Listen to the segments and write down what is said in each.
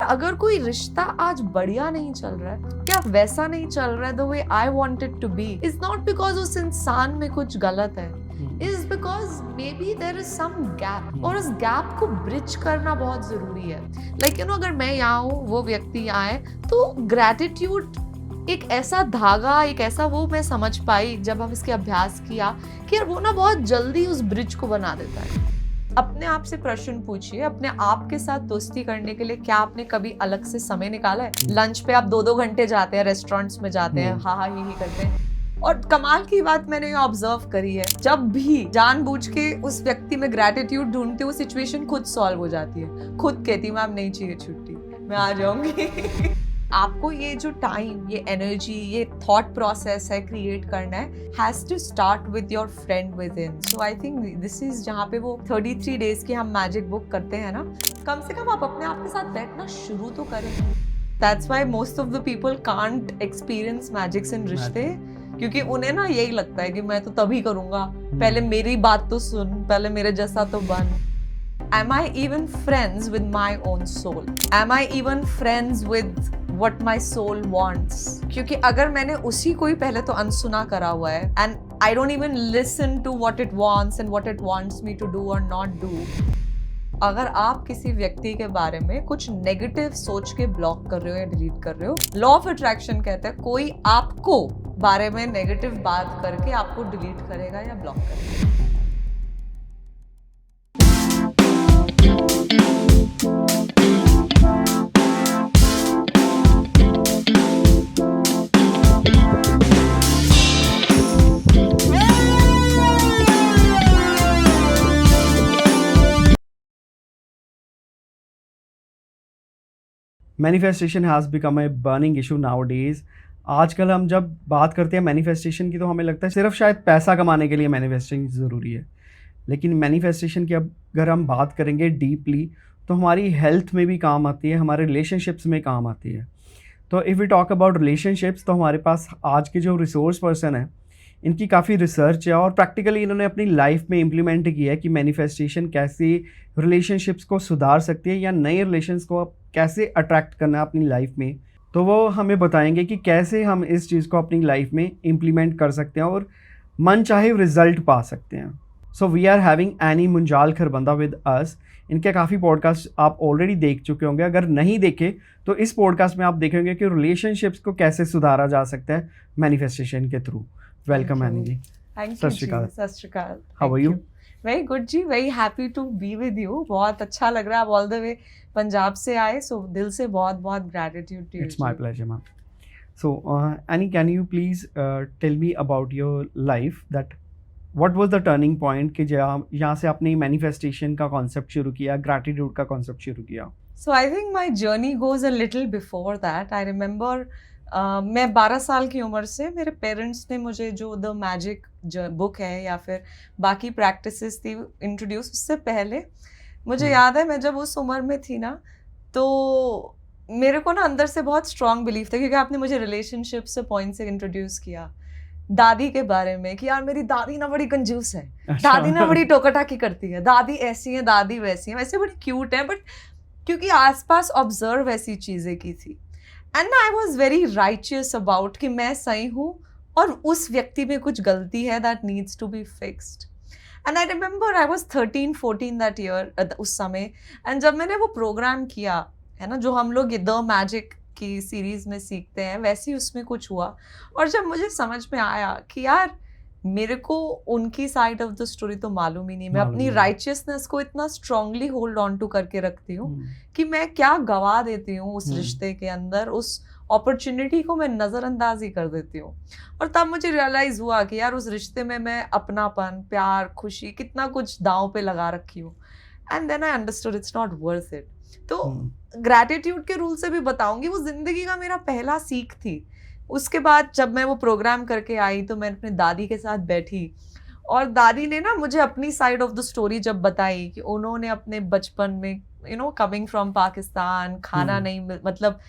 अगर कोई रिश्ता आज बढ़िया नहीं चल रहा है, क्या वैसा नहीं चल रहा है the way I want it to be, is not because उस इंसान में कुछ गलत है, is because maybe there is some gap, और उस गैप को ब्रिज करना बहुत जरूरी है। लाइक अगर मैं यहाँ हूँ, वो व्यक्ति यहाँ है, तो ग्रैटिट्यूड एक ऐसा धागा, एक ऐसा वो मैं समझ पाई जब हम इसके अभ्यास किया कि यार वो ना बहुत जल्दी उस ब्रिज को बना देता है। अपने आप से प्रश्न पूछिए, अपने आप के साथ दोस्ती करने के लिए क्या आपने कभी अलग से समय निकाला है? लंच पे आप 2-2 घंटे जाते हैं, रेस्टोरेंट्स में जाते हैं, हा ही करते हैं। और कमाल की बात मैंने ये ऑब्जर्व करी है, जब भी जानबूझ के उस व्यक्ति में ग्रैटिट्यूड ढूंढते, वो सिचुएशन खुद सॉल्व हो जाती है। खुद कहती मैम नहीं चाहिए छुट्टी, मैं आ जाऊंगी। आपको ये जो टाइम, ये एनर्जी, ये थॉट प्रोसेस है क्रिएट करना है, has to start with your friend within. So I think this is जहाँ पे वो 33 डेज की हम मैजिक बुक करते हैं ना, कम से कम आप अपने आप के साथ बैठना शुरू तो करें। That's why most of the people can't experience magics in रिश्ते, क्योंकि उन्हें ना यही लगता है कि मैं तो तभी करूंगा, पहले मेरी बात तो सुन, पहले मेरे जैसा तो बन। Am I even friends with my own soul? Am I even friends with what my soul wants? क्योंकि अगर मैंने उसी को ही पहले तो अनसुना करा हुआ है, and I don't even listen to what it wants and what it wants me to do or not do. अगर आप किसी व्यक्ति के बारे में कुछ नेगेटिव सोच के ब्लॉक कर रहे हो या डिलीट कर रहे हो, लॉ ऑफ अट्रैक्शन कहता है कोई आपको बारे में नेगेटिव बात करके आपको डिलीट करेगा या ब्लॉक करेगा। Manifestation has become a burning issue now days. आजकल हम जब बात करते हैं मैनिफेस्टेशन की, तो हमें लगता है सिर्फ शायद पैसा कमाने के लिए मैनिफेस्टेशन ज़रूरी है, लेकिन मैनिफेस्टेशन की अगर हम बात करेंगे डीपली, तो हमारी हेल्थ में भी काम आती है, हमारे रिलेशनशिप्स में काम आती है। तो if we talk about relationships, तो हमारे पास आज के जो रिसोर्स पर्सन है, इनकी काफ़ी रिसर्च है और प्रैक्टिकली इन्होंने अपनी लाइफ में इम्प्लीमेंट किया है कि मैनिफेस्टेशन कैसे रिलेशनशिप्स को सुधार सकती है या नए रिलेशंस को कैसे अट्रैक्ट करना है अपनी लाइफ में। तो वो हमें बताएंगे कि कैसे हम इस चीज़ को अपनी लाइफ में इम्प्लीमेंट कर सकते हैं और मन चाहे रिजल्ट पा सकते हैं। So we are having Annie Munjal Kharbanda with us. इनके काफ़ी पॉडकास्ट आप ऑलरेडी देख चुके होंगे, अगर नहीं देखे तो इस पॉडकास्ट में आप देखेंगे कि रिलेशनशिप्स को कैसे सुधारा जा सकता है मैनिफेस्टेशन के थ्रू। वेलकम एनी जी। सत श्री अकाल। How are you? Very good जी, very happy to be with you. बहुत अच्छा लग रहा है, आप ऑल द वे पंजाब से आए, सो दिल से बहुत बहुत gratitude to you. It's my pleasure ma'am. So Annie, can you please tell me about your life, that what was the turning point कि यहाँ से आपने मैनिफेस्टेशन का कॉन्सेप्ट शुरू किया, ग्रैटिट्यूड का कॉन्सेप्ट शुरू किया? So I think my journey goes a little before that. I remember मैं 12 साल की उम्र से मेरे पेरेंट्स ने मुझे जो द मैजिक बुक है या फिर बाकी प्रैक्टिसेस थी इंट्रोड्यूस, उससे पहले मुझे याद है मैं जब उस उम्र में थी ना, तो मेरे को ना अंदर से बहुत स्ट्रॉन्ग बिलीफ था, क्योंकि आपने मुझे रिलेशनशिप से पॉइंट से इंट्रोड्यूस किया दादी के बारे में कि यार मेरी दादी ना बड़ी कंजूस है, दादी ना बड़ी टोकाटाकी करती है, दादी ऐसी है, दादी वैसी है, वैसे बड़ी क्यूट है, बट क्योंकि आसपास ऑब्जर्व ऐसी चीज़ें की थी। And I was very righteous about कि मैं सही हूँ और उस व्यक्ति में कुछ गलती है that needs to be fixed. And I remember I was 13-14 that year, उस समय। एंड जब मैंने वो प्रोग्राम किया है ना, जो हम लोग द मैजिक की सीरीज में सीखते हैं, वैसे ही उसमें कुछ हुआ। और जब मुझे समझ में आया कि यार मेरे को उनकी साइड ऑफ द स्टोरी तो मालूम ही नहीं, मैं अपनी राइचियसनेस को इतना स्ट्रांगली होल्ड ऑन टू करके रखती हूँ कि मैं क्या गवा देती हूँ उस रिश्ते के अंदर, उस अपॉर्चुनिटी को मैं नज़रअंदाज ही कर देती हूँ। और तब मुझे रियलाइज़ हुआ कि यार उस रिश्ते में मैं अपनापन, प्यार, खुशी, कितना कुछ दांव पे लगा रखी हूँ। And then I understood it's not worth it. तो ग्रैटिट्यूड के रूल से भी बताऊंगी, वो जिंदगी का मेरा पहला सीख थी। उसके बाद जब मैं वो प्रोग्राम करके आई, तो मैं अपने दादी के साथ बैठी और दादी ने ना मुझे अपनी साइड ऑफ द स्टोरी जब बताई कि उन्होंने अपने बचपन में कमिंग फ्रॉम पाकिस्तान, खाना नहीं, मतलब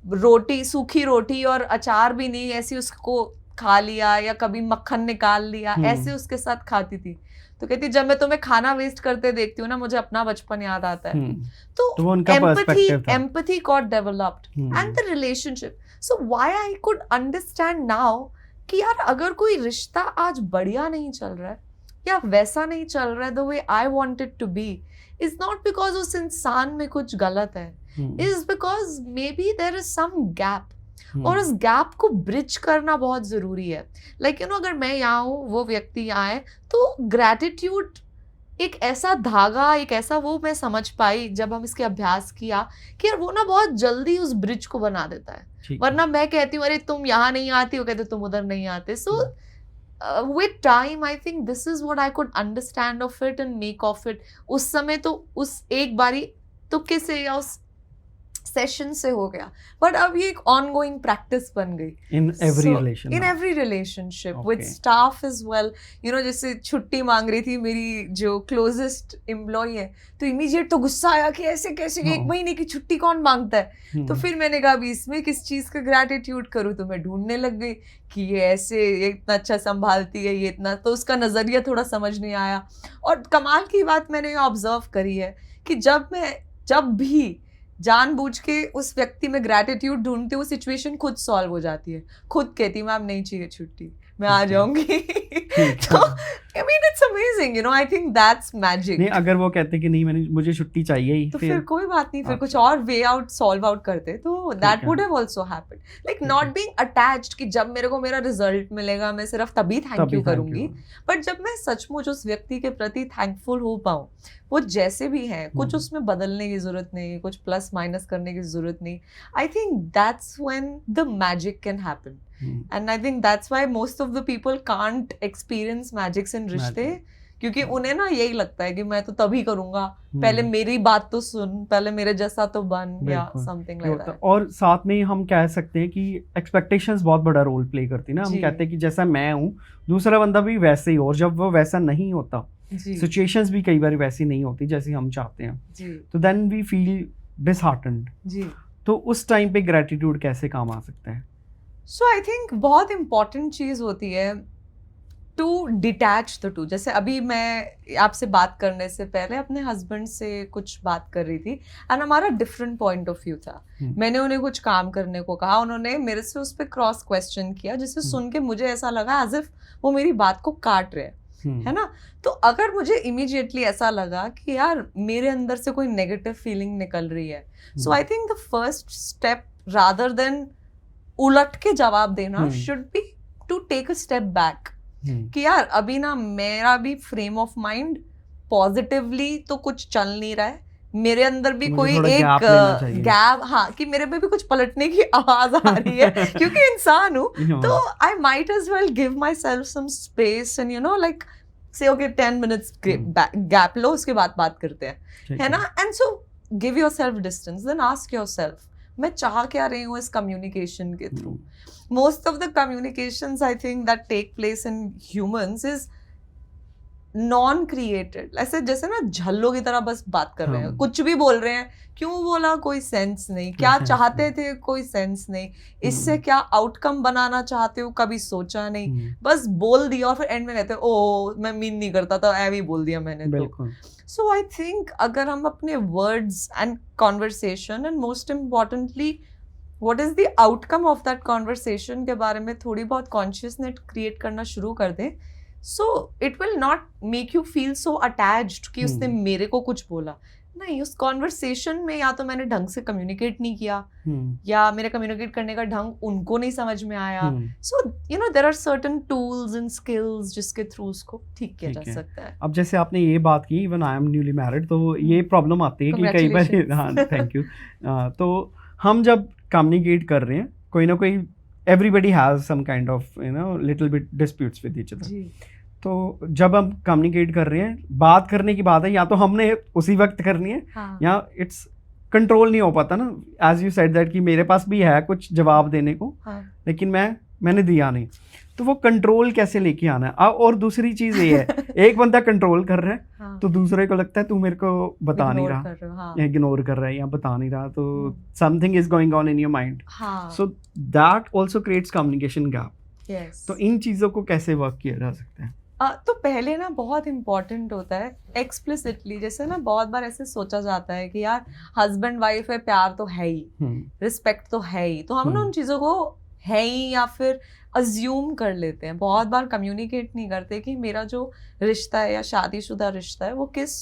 रोटी, सूखी रोटी और अचार भी नहीं, ऐसी उसको खा लिया या कभी मक्खन निकाल लिया, ऐसे उसके साथ खाती थी। तो कहती जब मैं तुम्हें खाना वेस्ट करते देखती हूँ ना मुझे अपना बचपन याद आता है. तो वो उनका पर्सपेक्टिव था. empathy got developed and the relationship. So why I could understand now कि यार अगर कोई रिश्ता आज बढ़िया नहीं चल रहा है या वैसा नहीं चल रहा है the way I want it to be is not because उस इंसान में कुछ गलत है, is because maybe there is some gap. और उस गैप को ब्रिज करना बहुत जरूरी है. लाइक यू नो अगर मैं यहाँ हूँ वो व्यक्ति यहाँ है तो ग्रैटिट्यूड एक ऐसा धागा, एक ऐसा वो मैं समझ पाई जब हम इसके अभ्यास किया कि यार वो ना बहुत जल्दी उस ब्रिज को बना देता है. वरना मैं कहती हूँ अरे तुम यहाँ नहीं आती हो, कहते तुम उधर नहीं आते. सो with time I think this is what I could understand of it and make of it. उस समय तो उस एक बारी तुक्के से या उस सेशन से हो गया, बट अब ये एक ऑनगोइंग प्रैक्टिस बन गई in every relation, in every relationship with staff as well. You know जैसे छुट्टी मांग रही थी मेरी जो क्लोजेस्ट एम्प्लॉय है तो इमीडिएट तो गुस्सा आया कि ऐसे कैसे एक महीने की छुट्टी कौन मांगता है. तो फिर मैंने कहा अभी इसमें किस चीज का ग्रैटिट्यूड करूँ, तो मैं ढूंढने लग गई कि ये ऐसे ये इतना अच्छा संभालती है, ये इतना, तो उसका नजरिया थोड़ा समझ नहीं आया. और कमाल की बात मैंने ऑब्जर्व करी है कि जब भी जानबूझ के उस व्यक्ति में ग्रैटिट्यूड ढूंढती हूँ सिचुएशन खुद सॉल्व हो जाती है. खुद कहती मैम नहीं चाहिए छुट्टी, मैं आ जाऊंगी. तो I mean it's amazing, you know, I think that's magic. नहीं अगर वो कहते कि नहीं मुझे छुट्टी चाहिए ही, तो फिर कोई बात नहीं, फिर कुछ और वे आउट सॉल्व आउट करते तो that would have also happened. Like not being attached कि जब मेरे को मेरा रिजल्ट मिलेगा मैं सिर्फ तभी थैंक यू करूंगी, बट जब मैं सचमुच उस व्यक्ति के प्रति थैंकफुल हो पाऊं, वो जैसे भी हैं, कुछ उसमें बदलने की जरूरत नहीं, कुछ प्लस माइनस करने की जरूरत नहीं. I think that's when the magic can happen. And I think that's why most of the people can't experience magics in रिश्ते, क्योंकि उन्हें ना यही लगता है कि मैं तो तभी करूंगा, पहले मेरी बात तो सुन, पहले मेरे जैसा तो बन, या समथिंग लाइक दैट. और साथ में हम कह सकते हैं कि एक्सपेक्टेशंस बहुत बड़ा रोल प्ले करती है ना. हम कहते हैं कि जैसा मैं हूँ दूसरा बंदा भी वैसे ही, और जब वो वैसा नहीं होता, सिचुएशंस भी कई बार वैसी नहीं होती जैसी हम चाहते हैं, तो देन वी फील डिसहार्टेंड. तो उस टाइम पे ग्रैटिट्यूड कैसे काम आ सकता है? सो आई थिंक बहुत इम्पॉर्टेंट चीज़ होती है टू डिटैच द टू. जैसे अभी मैं आपसे बात करने से पहले अपने हस्बैंड से कुछ बात कर रही थी एंड हमारा डिफरेंट पॉइंट ऑफ व्यू था. मैंने उन्हें कुछ काम करने को कहा, उन्होंने मेरे से उस पर क्रॉस क्वेश्चन किया, जिसे सुन के मुझे ऐसा लगा एज इफ वो मेरी बात को काट रहे हैं, है ना. तो अगर मुझे इमीडिएटली ऐसा लगा कि यार मेरे अंदर से कोई नेगेटिव फीलिंग निकल रही है, so I think the first step rather than उलट के जवाब देना should be to take a step back. कि यार अभी ना मेरा भी फ्रेम ऑफ माइंड पॉजिटिवली तो कुछ चल नहीं रहा है, मेरे अंदर भी कोई एक गैप, हाँ, कि मेरे में भी कुछ पलटने की आवाज आ रही है क्योंकि इंसान हूँ. तो I might as well give myself some space and you know like say okay 10 minutes gap लो, उसके बाद बात करते हैं, है ना. And so give yourself distance, then ask yourself मैं चाह क्या रही हूँ इस कम्युनिकेशन के through. Most of the communications I think that take place in humans is non created. ऐसे जैसे ना झल्लों की तरह बस बात कर रहे हैं, कुछ भी बोल रहे हैं, क्यों बोला कोई सेंस नहीं, क्या चाहते थे कोई सेंस नहीं, इससे क्या आउटकम बनाना चाहते हो कभी सोचा नहीं, बस बोल दिया और फिर एंड में कहते ओ मैं मीन नहीं करता था, ऐ भी बोल दिया मैंने. तो सो आई थिंक अगर हम अपने words and conversation and most importantly what is the outcome of that conversation के बारे में थोड़ी बहुत कॉन्शियसनेस क्रिएट करना शुरू कर दें, so it will not make you feel so attached कि उसने मेरे को कुछ बोला. नहीं, उस कॉन्वर्सेशन में या तो मैंने ढंग से कम्युनिकेट नहीं किया, या मेरे कम्युनिकेट करने का ढंग उनको नहीं समझ में आया. So you know there are certain tools and skills जिसके थ्रू उसको ठीक किया जा सकता है. अब जैसे आपने ये बात की, even I am newly married, तो ये प्रॉब्लम आती है कि कई बार, हाँ थैंक यू, तो हम जब कम्युनिकेट कर रहे हैं कोई ना कोई, everybody has some kind of you know little bit disputes with each other. तो जब हम कम्युनिकेट कर रहे हैं, बात करने की बात है, या तो हमने उसी वक्त करनी है, या इट्स कंट्रोल नहीं हो पाता ना, एज यू सेड दैट कि मेरे पास भी है कुछ जवाब देने को, लेकिन मैंने दिया नहीं. तो वो कंट्रोल कैसे लेके आना है. और दूसरी चीज ये है, एक बंदा कंट्रोल कर रहा है तो दूसरे को लगता है तू मेरे को बता नहीं रहा, इग्नोर कर रहा है या बता नहीं रहा, तो something is going on in your mind. So that also creates communication gap. तो इन चीजों को कैसे वर्क किया जा सकता है? तो पहले ना बहुत इम्पोर्टेंट होता है एक्सप्लिसिटली, जैसे ना बहुत बार ऐसे सोचा जाता है कि यार हस्बैंड वाइफ है, प्यार तो है ही, रिस्पेक्ट तो है ही, तो हम ना उन चीज़ों को है ही या फिर अज्यूम कर लेते हैं, बहुत बार कम्युनिकेट नहीं करते कि मेरा जो रिश्ता है या शादीशुदा रिश्ता है वो किस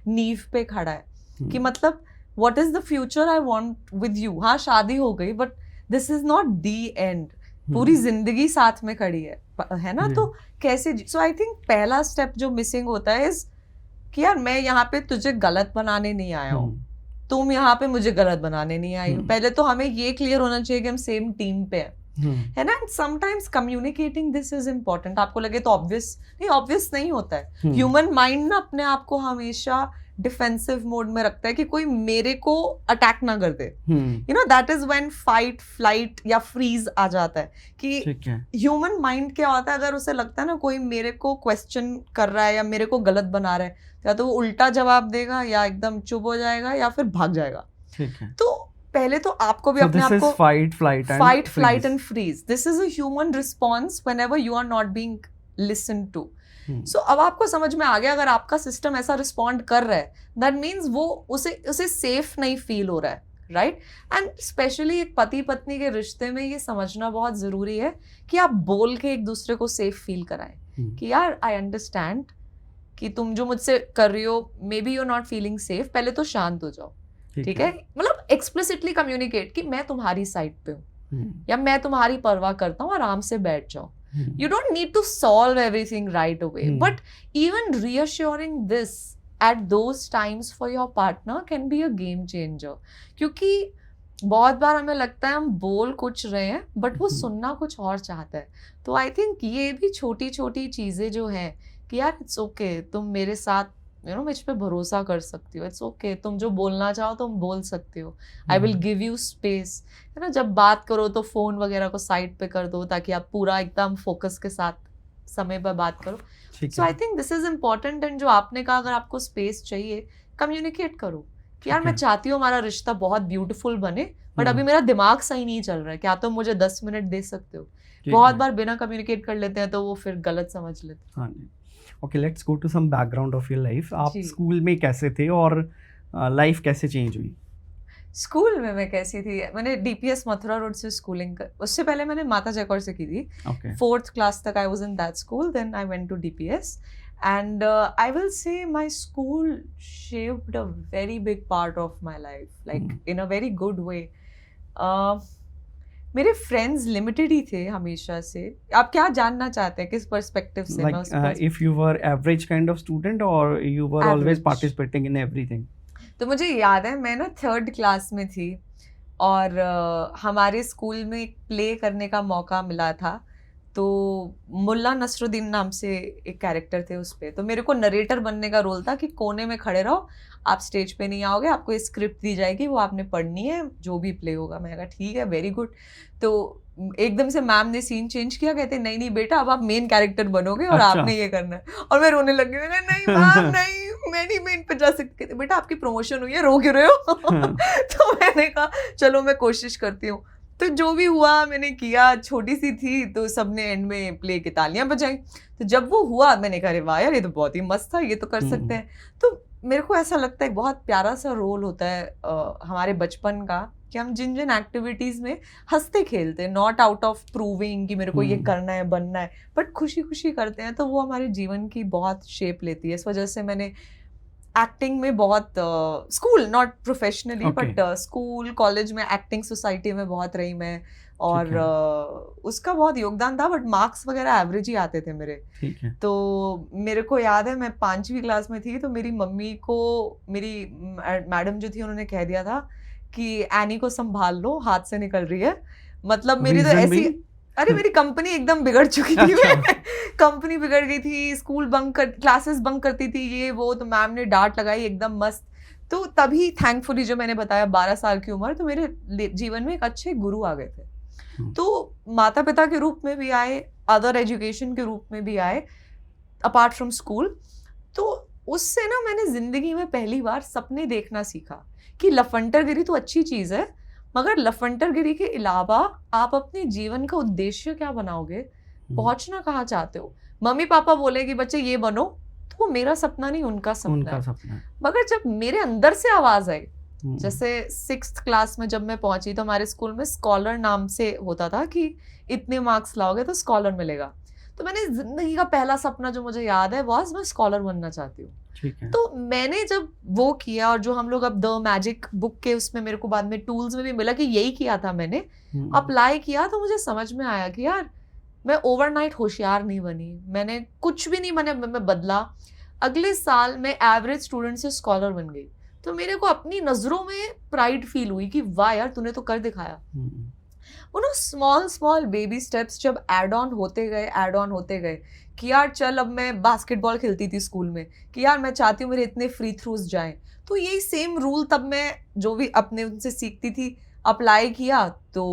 नींव पे खड़ा है, कि मतलब what is the future I want with you. हाँ शादी हो गई but this is not the and, पूरी जिंदगी साथ में खड़ी है ना। तो कैसे, सो आई थिंक पहला स्टेप जो मिसिंग होता है इज कि यार मैं यहाँ पे तुझे गलत बनाने नहीं आया हूँ, तुम यहाँ पे मुझे गलत बनाने नहीं आई हो। पहले तो हमें ये क्लियर होना चाहिए कि हम सेम टीम पे हैं, है ना। And sometimes communicating this is important. आपको लगे तो ऑब्वियस नहीं होता है। ह्यूमन माइंड ना अपने आप को हमेशा डिफेंसिव मोड में रखता है कि कोई मेरे को अटैक ना कर दे, you know, that is when fight flight या फ्रीज आ जाता है। कि ह्यूमन माइंड क्या होता है, अगर उसे लगता है ना कोई मेरे को क्वेश्चन कर रहा है या मेरे को गलत बना रहा है, या तो वो उल्टा जवाब देगा या एकदम चुप हो जाएगा या फिर भाग जाएगा। तो पहले तो आपको भी अपने आप को fight flight and freeze, this is a human response whenever you are not being listened to. So अब आपको समझ में आ गया, अगर आपका सिस्टम ऐसा रिस्पॉन्ड कर रहा है दैट मीन्स वो उसे सेफ नहीं फील हो रहा है, राइट। एंड स्पेशली एक पति पत्नी के रिश्ते में ये समझना बहुत जरूरी है कि आप बोल के एक दूसरे को सेफ फील कराएं कि यार आई अंडरस्टैंड कि तुम जो मुझसे कर रही हो maybe you are not feeling safe, पहले तो शांत हो जाओ, ठीक है। मतलब एक्सप्लिसिटली कम्युनिकेट कि मैं तुम्हारी साइड पे हूँ या मैं तुम्हारी परवाह करता हूँ, आराम से बैठ जाओ। You don't need to solve everything right away, but even reassuring this at those times for your partner can be a game changer. क्योंकि बहुत बार हमें लगता है हम बोल कुछ रहे हैं बट वो सुनना कुछ और चाहता है। तो आई थिंक ये भी छोटी छोटी चीज़ें जो हैं कि यार इट्स ओके, तुम मेरे साथ मुझ पे भरोसा कर सकती हो, इट्स ओके, तुम जो बोलना चाहो तुम बोल सकते हो, I will give you space, है ना। जब बात करो तो फोन वगैरह को साइड पे कर दो ताकि आप पूरा एकदम फोकस के साथ समय पर बात करो। So I think this is important. And जो आपने कहा, अगर आपको स्पेस चाहिए कम्युनिकेट करो कि यार मैं चाहती हूँ हमारा रिश्ता बहुत ब्यूटीफुल बने बट अभी मेरा दिमाग सही नहीं चल रहा है, क्या तुम मुझे 10 मिनट दे सकते हो। बहुत बार बिना कम्युनिकेट कर लेते हैं तो वो फिर गलत समझ लेते हैं। Okay, let's go to some background of your life. आप स्कूल में कैसे थे और लाइफ कैसे चेंज हुई? स्कूल में मैं कैसी थी, मैंने डीपीएस मथुरा रोड से स्कूलिंग उससे पहले मैंने माता जयकौर से की थी। 4th क्लास तक I was in that school, then I went to DPS and I will say my school shaped a very big part of my life, like in a very good way. मेरे friends limited ही थे हमेशा से। आप क्या जानना चाहते हैं, किस पर्सपेक्टिव से? like if you were average kind of student or you were always participating in everything? तो मुझे याद है मैं ना 3rd क्लास में थी और हमारे स्कूल में एक प्ले करने का मौका मिला था। तो मुल्ला नसरुद्दीन नाम से एक कैरेक्टर थे उस पे, तो मेरे को नरेटर बनने का रोल था कि कोने में खड़े रहो, आप स्टेज पे नहीं आओगे, आपको एक स्क्रिप्ट दी जाएगी, वो आपने पढ़नी है, जो भी प्ले होगा। मैंने कहा ठीक है, वेरी गुड। तो एकदम से मैम ने सीन चेंज किया, कहते नहीं नहीं बेटा अब आप मेन कैरेक्टर बनोगे और आपने ये करना है। और मैं रोने लगी, मैंने कहा नहीं मैम नहीं, मैं नहीं मेन पे जा सकती। कहते बेटा आपकी प्रमोशन हुई है, रो क्यों रहे हो? तो मैंने कहा चलो मैं कोशिश करती हूँ। तो जो भी हुआ मैंने किया, छोटी सी थी तो सबने एंड में प्ले की तालियां बजाई। तो जब वो हुआ मैंने कहा अरे वाह यार ये तो बहुत ही मस्त था, ये तो कर सकते हैं। तो मेरे को ऐसा लगता है बहुत प्यारा सा रोल होता है हमारे बचपन का कि हम जिन जिन एक्टिविटीज़ में हंसते खेलते हैं, नॉट आउट ऑफ प्रूविंग कि मेरे को ये करना है बनना है, बट खुशी खुशी करते हैं, तो वो हमारे जीवन की बहुत शेप लेती है। इस वजह से मैंने एक्टिंग में बहुत school not professionally but school college में एक्टिंग सोसाइटी में बहुत रही मैं, और उसका बहुत योगदान था। बट मार्क्स वगैरह एवरेज ही आते थे मेरे। तो मेरे को याद है मैं 5वीं क्लास में थी तो मेरी मम्मी को मेरी मैडम जो थी उन्होंने कह दिया था कि एनी को संभाल लो, हाथ से निकल रही है। मतलब मेरी तो ऐसी, अरे मेरी कंपनी एकदम बिगड़ चुकी थी। कंपनी बिगड़ गई थी, स्कूल क्लासेस बंक करती थी, ये वो, तो मैम ने डांट लगाई एकदम मस्त। तो तभी थैंकफुली जो मैंने बताया 12 साल की उम्र, तो मेरे जीवन में एक अच्छे गुरु आ गए थे। तो माता पिता के रूप में भी आए, अदर एजुकेशन के रूप में भी आए अपार्ट फ्रॉम स्कूल। तो उससे ना मैंने जिंदगी में पहली बार सपने देखना सीखा कि लफंटरगिरी तो अच्छी चीज़ है, मगर लफंटरगिरी के अलावा आप अपने जीवन का उद्देश्य क्या बनाओगे, पहुंचना कहाँ चाहते हो? मम्मी पापा बोले कि बच्चे ये बनो, तो वो मेरा सपना नहीं, उनका सपना है। मगर जब मेरे अंदर से आवाज आई, जैसे 6th क्लास में जब मैं पहुंची तो हमारे स्कूल में स्कॉलर नाम से होता था कि इतने मार्क्स लाओगे तो स्कॉलर मिलेगा। तो मैंने जिंदगी का पहला सपना जो मुझे याद है वो मैं स्कॉलर बनना चाहती हूँ। तो मैंने जब वो किया, और जो हम लोग अब द मैजिक बुक के उसमें मेरे को बाद में टूल्स में भी मिला कि यही किया था मैंने, अप्लाई किया, तो मुझे समझ में आया कि यार मैं ओवरनाइट होशियार नहीं बनी, मैंने कुछ भी नहीं मैं बदला। अगले साल मैं एवरेज स्टूडेंट से स्कॉलर बन गई। तो मेरे को अपनी नजरों में प्राइड फील हुई कि वाह यार तूने तो कर दिखाया। वो ना स्मॉल बेबी स्टेप्स जब ऐड ऑन होते गए कि यार चल अब मैं बास्केटबॉल खेलती थी स्कूल में, कि यार मैं चाहती हूँ मेरे इतने फ्री थ्रोज जाएं, तो यही सेम रूल तब मैं जो भी अपने उनसे सीखती थी अप्लाई किया, तो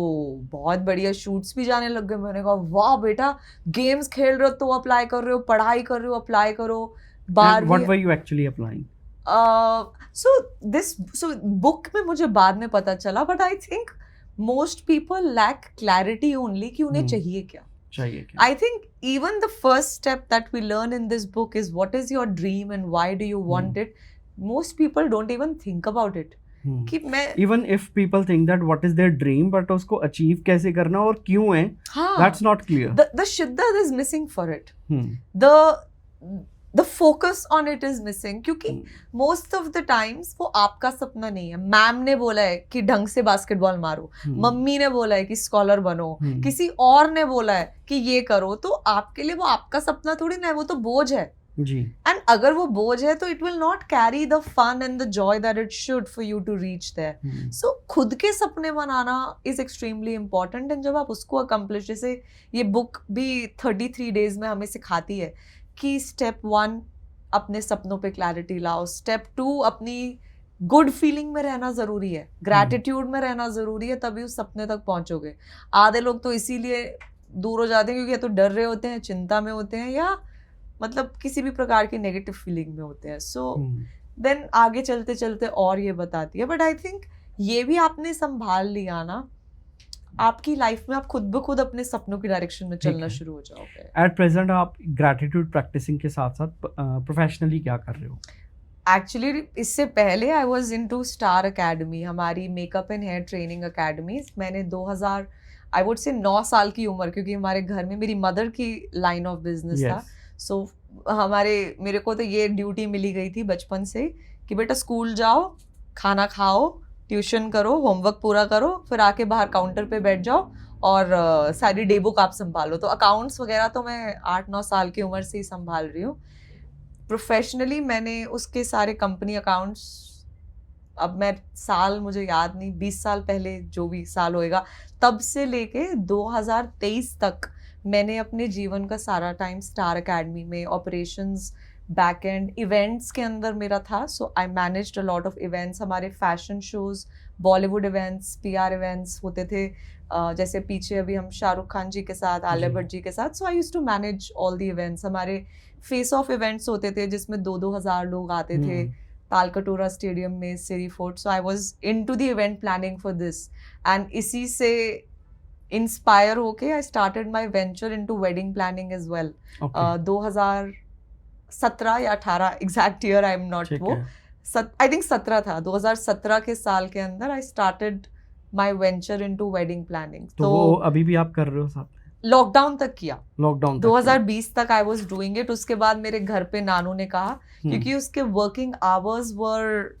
बहुत बढ़िया शूट्स भी जाने लग गए। मैंने कहा वाह बेटा, गेम्स खेल रहे हो तो अप्लाई कर रहे हो, पढ़ाई कर रहे हो अप्लाई करो। What were you actually applying? So book में मुझे बाद में पता चला, but I think most people lack clarity only कि उन्हें चाहिए क्या। I think even the first step that we learn in this book is what is your dream and why do you want it. Most people don't even think about it. कि मैं even if people think that what is their dream, but उसको achieve कैसे करना और क्यों है, that's not clear. The shiddat is missing for it. The focus on it is missing, क्योंकि most of the times वो आपका सपना नहीं है। मैम ने बोला है कि ढंग से बास्केटबॉल मारो, मम्मी ने बोला है कि स्कॉलर बनो, किसी और ने बोला है कि ये करो, तो आपके लिए वो आपका सपना थोड़ी ना है, वो तो बोझ है जी। एंड अगर वो बोझ है तो it will not carry the fun and the joy that it should for you to reach there. So खुद के सपने बनाना इज एक्सट्रीमली इम्पोर्टेंट, एंड जब आप उसको अकम्प्लिश, जैसे ये बुक भी 33 डेज में हमें सिखाती है कि स्टेप 1 अपने सपनों पे क्लैरिटी लाओ, स्टेप 2 अपनी गुड फीलिंग में रहना जरूरी है, ग्रैटिट्यूड में रहना जरूरी है, तभी उस सपने तक पहुंचोगे। आधे लोग तो इसीलिए दूर हो जाते हैं क्योंकि या तो डर रहे होते हैं, चिंता में होते हैं, या मतलब किसी भी प्रकार की नेगेटिव फीलिंग में होते हैं। सो देन आगे चलते चलते और ये बताती है, बट आई थिंक ये भी आपने संभाल लिया ना, आपकी लाइफ में आप खुद ब खुद अपने सपनों की डायरेक्शन में चलना शुरू हो जाओगे। एट प्रेजेंट आप ग्रैटिट्यूड प्रैक्टिसिंग के साथ साथ प्रोफेशनली क्या कर रहे हो? एक्चुअली इससे पहले I was into star academy, हमारी makeup and hair training academies. मैंने 2000 आई वुड से 9 साल की उम्र, क्योंकि हमारे घर में मेरी मदर की लाइन ऑफ बिजनेस था, सो मेरे को तो ये ड्यूटी मिली गई थी बचपन से कि बेटा स्कूल जाओ, खाना खाओ, ट्यूशन करो, होमवर्क पूरा करो, फिर आके बाहर काउंटर पे बैठ जाओ और सारी डे बुक आप संभालो। तो अकाउंट्स वगैरह तो मैं 8-9 साल की उम्र से ही संभाल रही हूँ। प्रोफेशनली मैंने उसके सारे कंपनी अकाउंट्स, अब मैं साल मुझे याद नहीं, 20 साल पहले जो भी साल होएगा, तब से लेके 2023 तक मैंने अपने जीवन का सारा टाइम स्टार अकेडमी में ऑपरेशंस, बैक एंड इवेंट्स के अंदर मेरा था। So I managed a lot of events, हमारे fashion shows, Bollywood events, PR events होते थे, जैसे पीछे अभी हम शाहरुख खान जी के साथ, आलिया भट्ट जी के साथ। So I used to manage all the events. हमारे फेस ऑफ इवेंट्स होते थे जिसमें 2-2 हज़ार लोग आते थे तालकटोरा स्टेडियम में, Siri fort. So I was in to the event planning for this, and इसी से इंस्पायर होके I started my venture in to wedding planning as well. 2017 या 18 exact year I am not, वो आई थिंक 17 था। 2017 के साल के अंदर I started my venture in to wedding planning. तो वो अभी भी आप कर रहे हो साथ? लॉकडाउन तक किया, लॉकडाउन 2020 तक आई वॉज डूइंग इट। उसके बाद मेरे घर पे नानू ने कहा, क्योंकि उसके वर्किंग आवर्स वर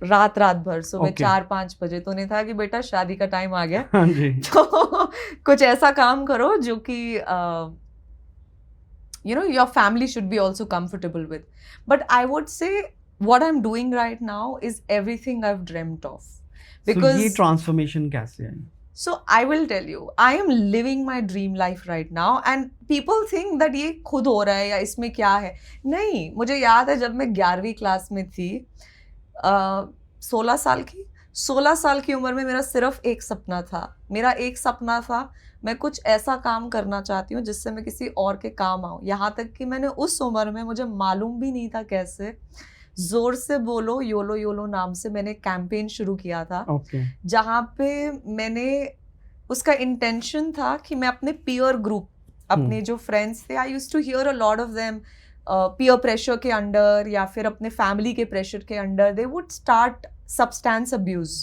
रात भर, सुबह 4-5 बजे, तो उन्हें था कि बेटा शादी का टाइम आ गया, तो कुछ ऐसा काम करो जो कि you know your family should be also comfortable with. But I would say what I'm doing right now is everything I've dreamt of, because so ये transformation कैसे है? So I will tell you, I am living my dream life right now, and people think that ये खुद हो रहा है या इसमें क्या है। नहीं, मुझे याद है जब मैं 11वीं क्लास में थी, 16 साल की उम्र में मेरा सिर्फ एक सपना था, मैं कुछ ऐसा काम करना चाहती हूँ जिससे मैं किसी और के काम आऊँ। यहाँ तक कि मैंने उस उम्र में, मुझे मालूम भी नहीं था कैसे, जोर से बोलो योलो योलो नाम से मैंने कैंपेन शुरू किया था, जहाँ पे मैंने, उसका इंटेंशन था कि मैं अपने पीयर ग्रुप, अपने जो फ्रेंड्स थे, I used to hear a lot of them peer pressure के अंडर या फिर अपने फैमिली के प्रेशर के under they would start substance abuse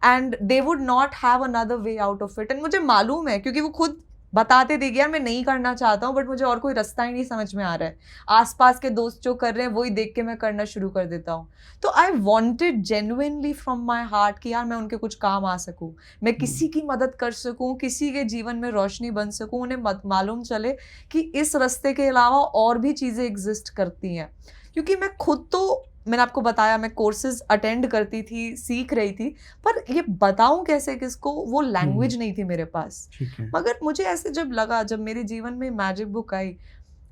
and they would not have another way out of it. एंड मुझे मालूम है क्योंकि वो खुद बताते थे कि यार मैं नहीं करना चाहता हूँ, बट मुझे और कोई रास्ता ही नहीं समझ में आ रहा है, आसपास के दोस्त जो कर रहे हैं वही देख के मैं करना शुरू कर देता हूँ। तो I wanted genuinely from my heart कि यार मैं उनके कुछ काम आ सकूँ, मैं किसी की मदद कर सकूँ, किसी के जीवन में रोशनी बन सकूँ, उन्हें मालूम चले कि इस रास्ते के अलावा और भी चीज़ें एग्जिस्ट करती हैं। क्योंकि मैं खुद तो, मैंने आपको बताया, मैं कोर्सेज अटेंड करती थी, सीख रही थी, पर ये बताऊं कैसे किसको, वो लैंग्वेज नहीं थी मेरे पास। मगर मुझे ऐसे जब लगा, जब मेरे जीवन में मैजिक बुक आई,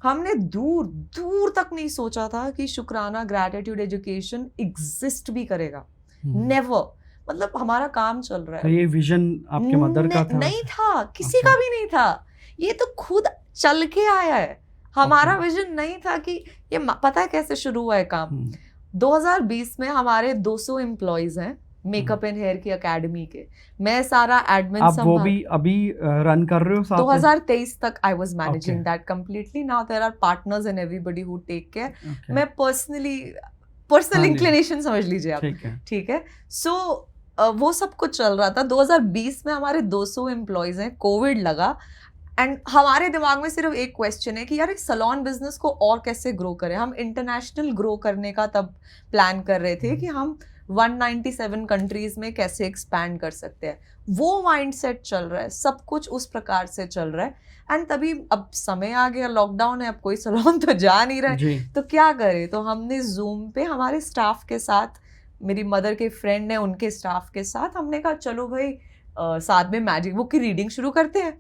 हमने दूर दूर तक नहीं सोचा था कि शुक्राना ग्रैटिट्यूड एजुकेशन एग्जिस्ट भी करेगा, नेवर। मतलब हमारा काम चल रहा है। तो ये विजन आपके मदर का था? नहीं था, किसी का भी नहीं था, ये तो खुद चल के आया है। हमारा विजन नहीं था कि ये, पता है कैसे शुरू हुआ है काम? 2020 में हमारे 200 एम्प्लॉइज हैं मेकअप एंड हेयर की एकेडमी के। मैं सारा एडमिन आप वो भी अभी रन कर रहे हो साथ में? 2023 तक I was managing that completely. Now there are partners and everybody who take care. मैं पर्सनल इंक्लिनेशन समझ लीजिए आप, ठीक है। सो वो सब कुछ चल रहा था। 2020 में हमारे 200 एम्प्लॉइज हैं, कोविड लगा एंड हमारे दिमाग में सिर्फ एक क्वेश्चन है कि यार इस सैलून बिजनेस को और कैसे ग्रो करें। हम इंटरनेशनल ग्रो करने का तब प्लान कर रहे थे कि हम 197 कंट्रीज में कैसे एक्सपैंड कर सकते हैं। वो माइंडसेट चल रहा है, सब कुछ उस प्रकार से चल रहा है। एंड तभी अब समय आ गया, लॉकडाउन है, अब कोई सैलून तो जा नहीं रहा है, तो क्या करें? तो हमने जूम पे हमारे स्टाफ के साथ, मेरी मदर के फ्रेंड है उनके स्टाफ के साथ, हमने कहा चलो भाई साथ में मैजिक बुक की रीडिंग शुरू करते हैं।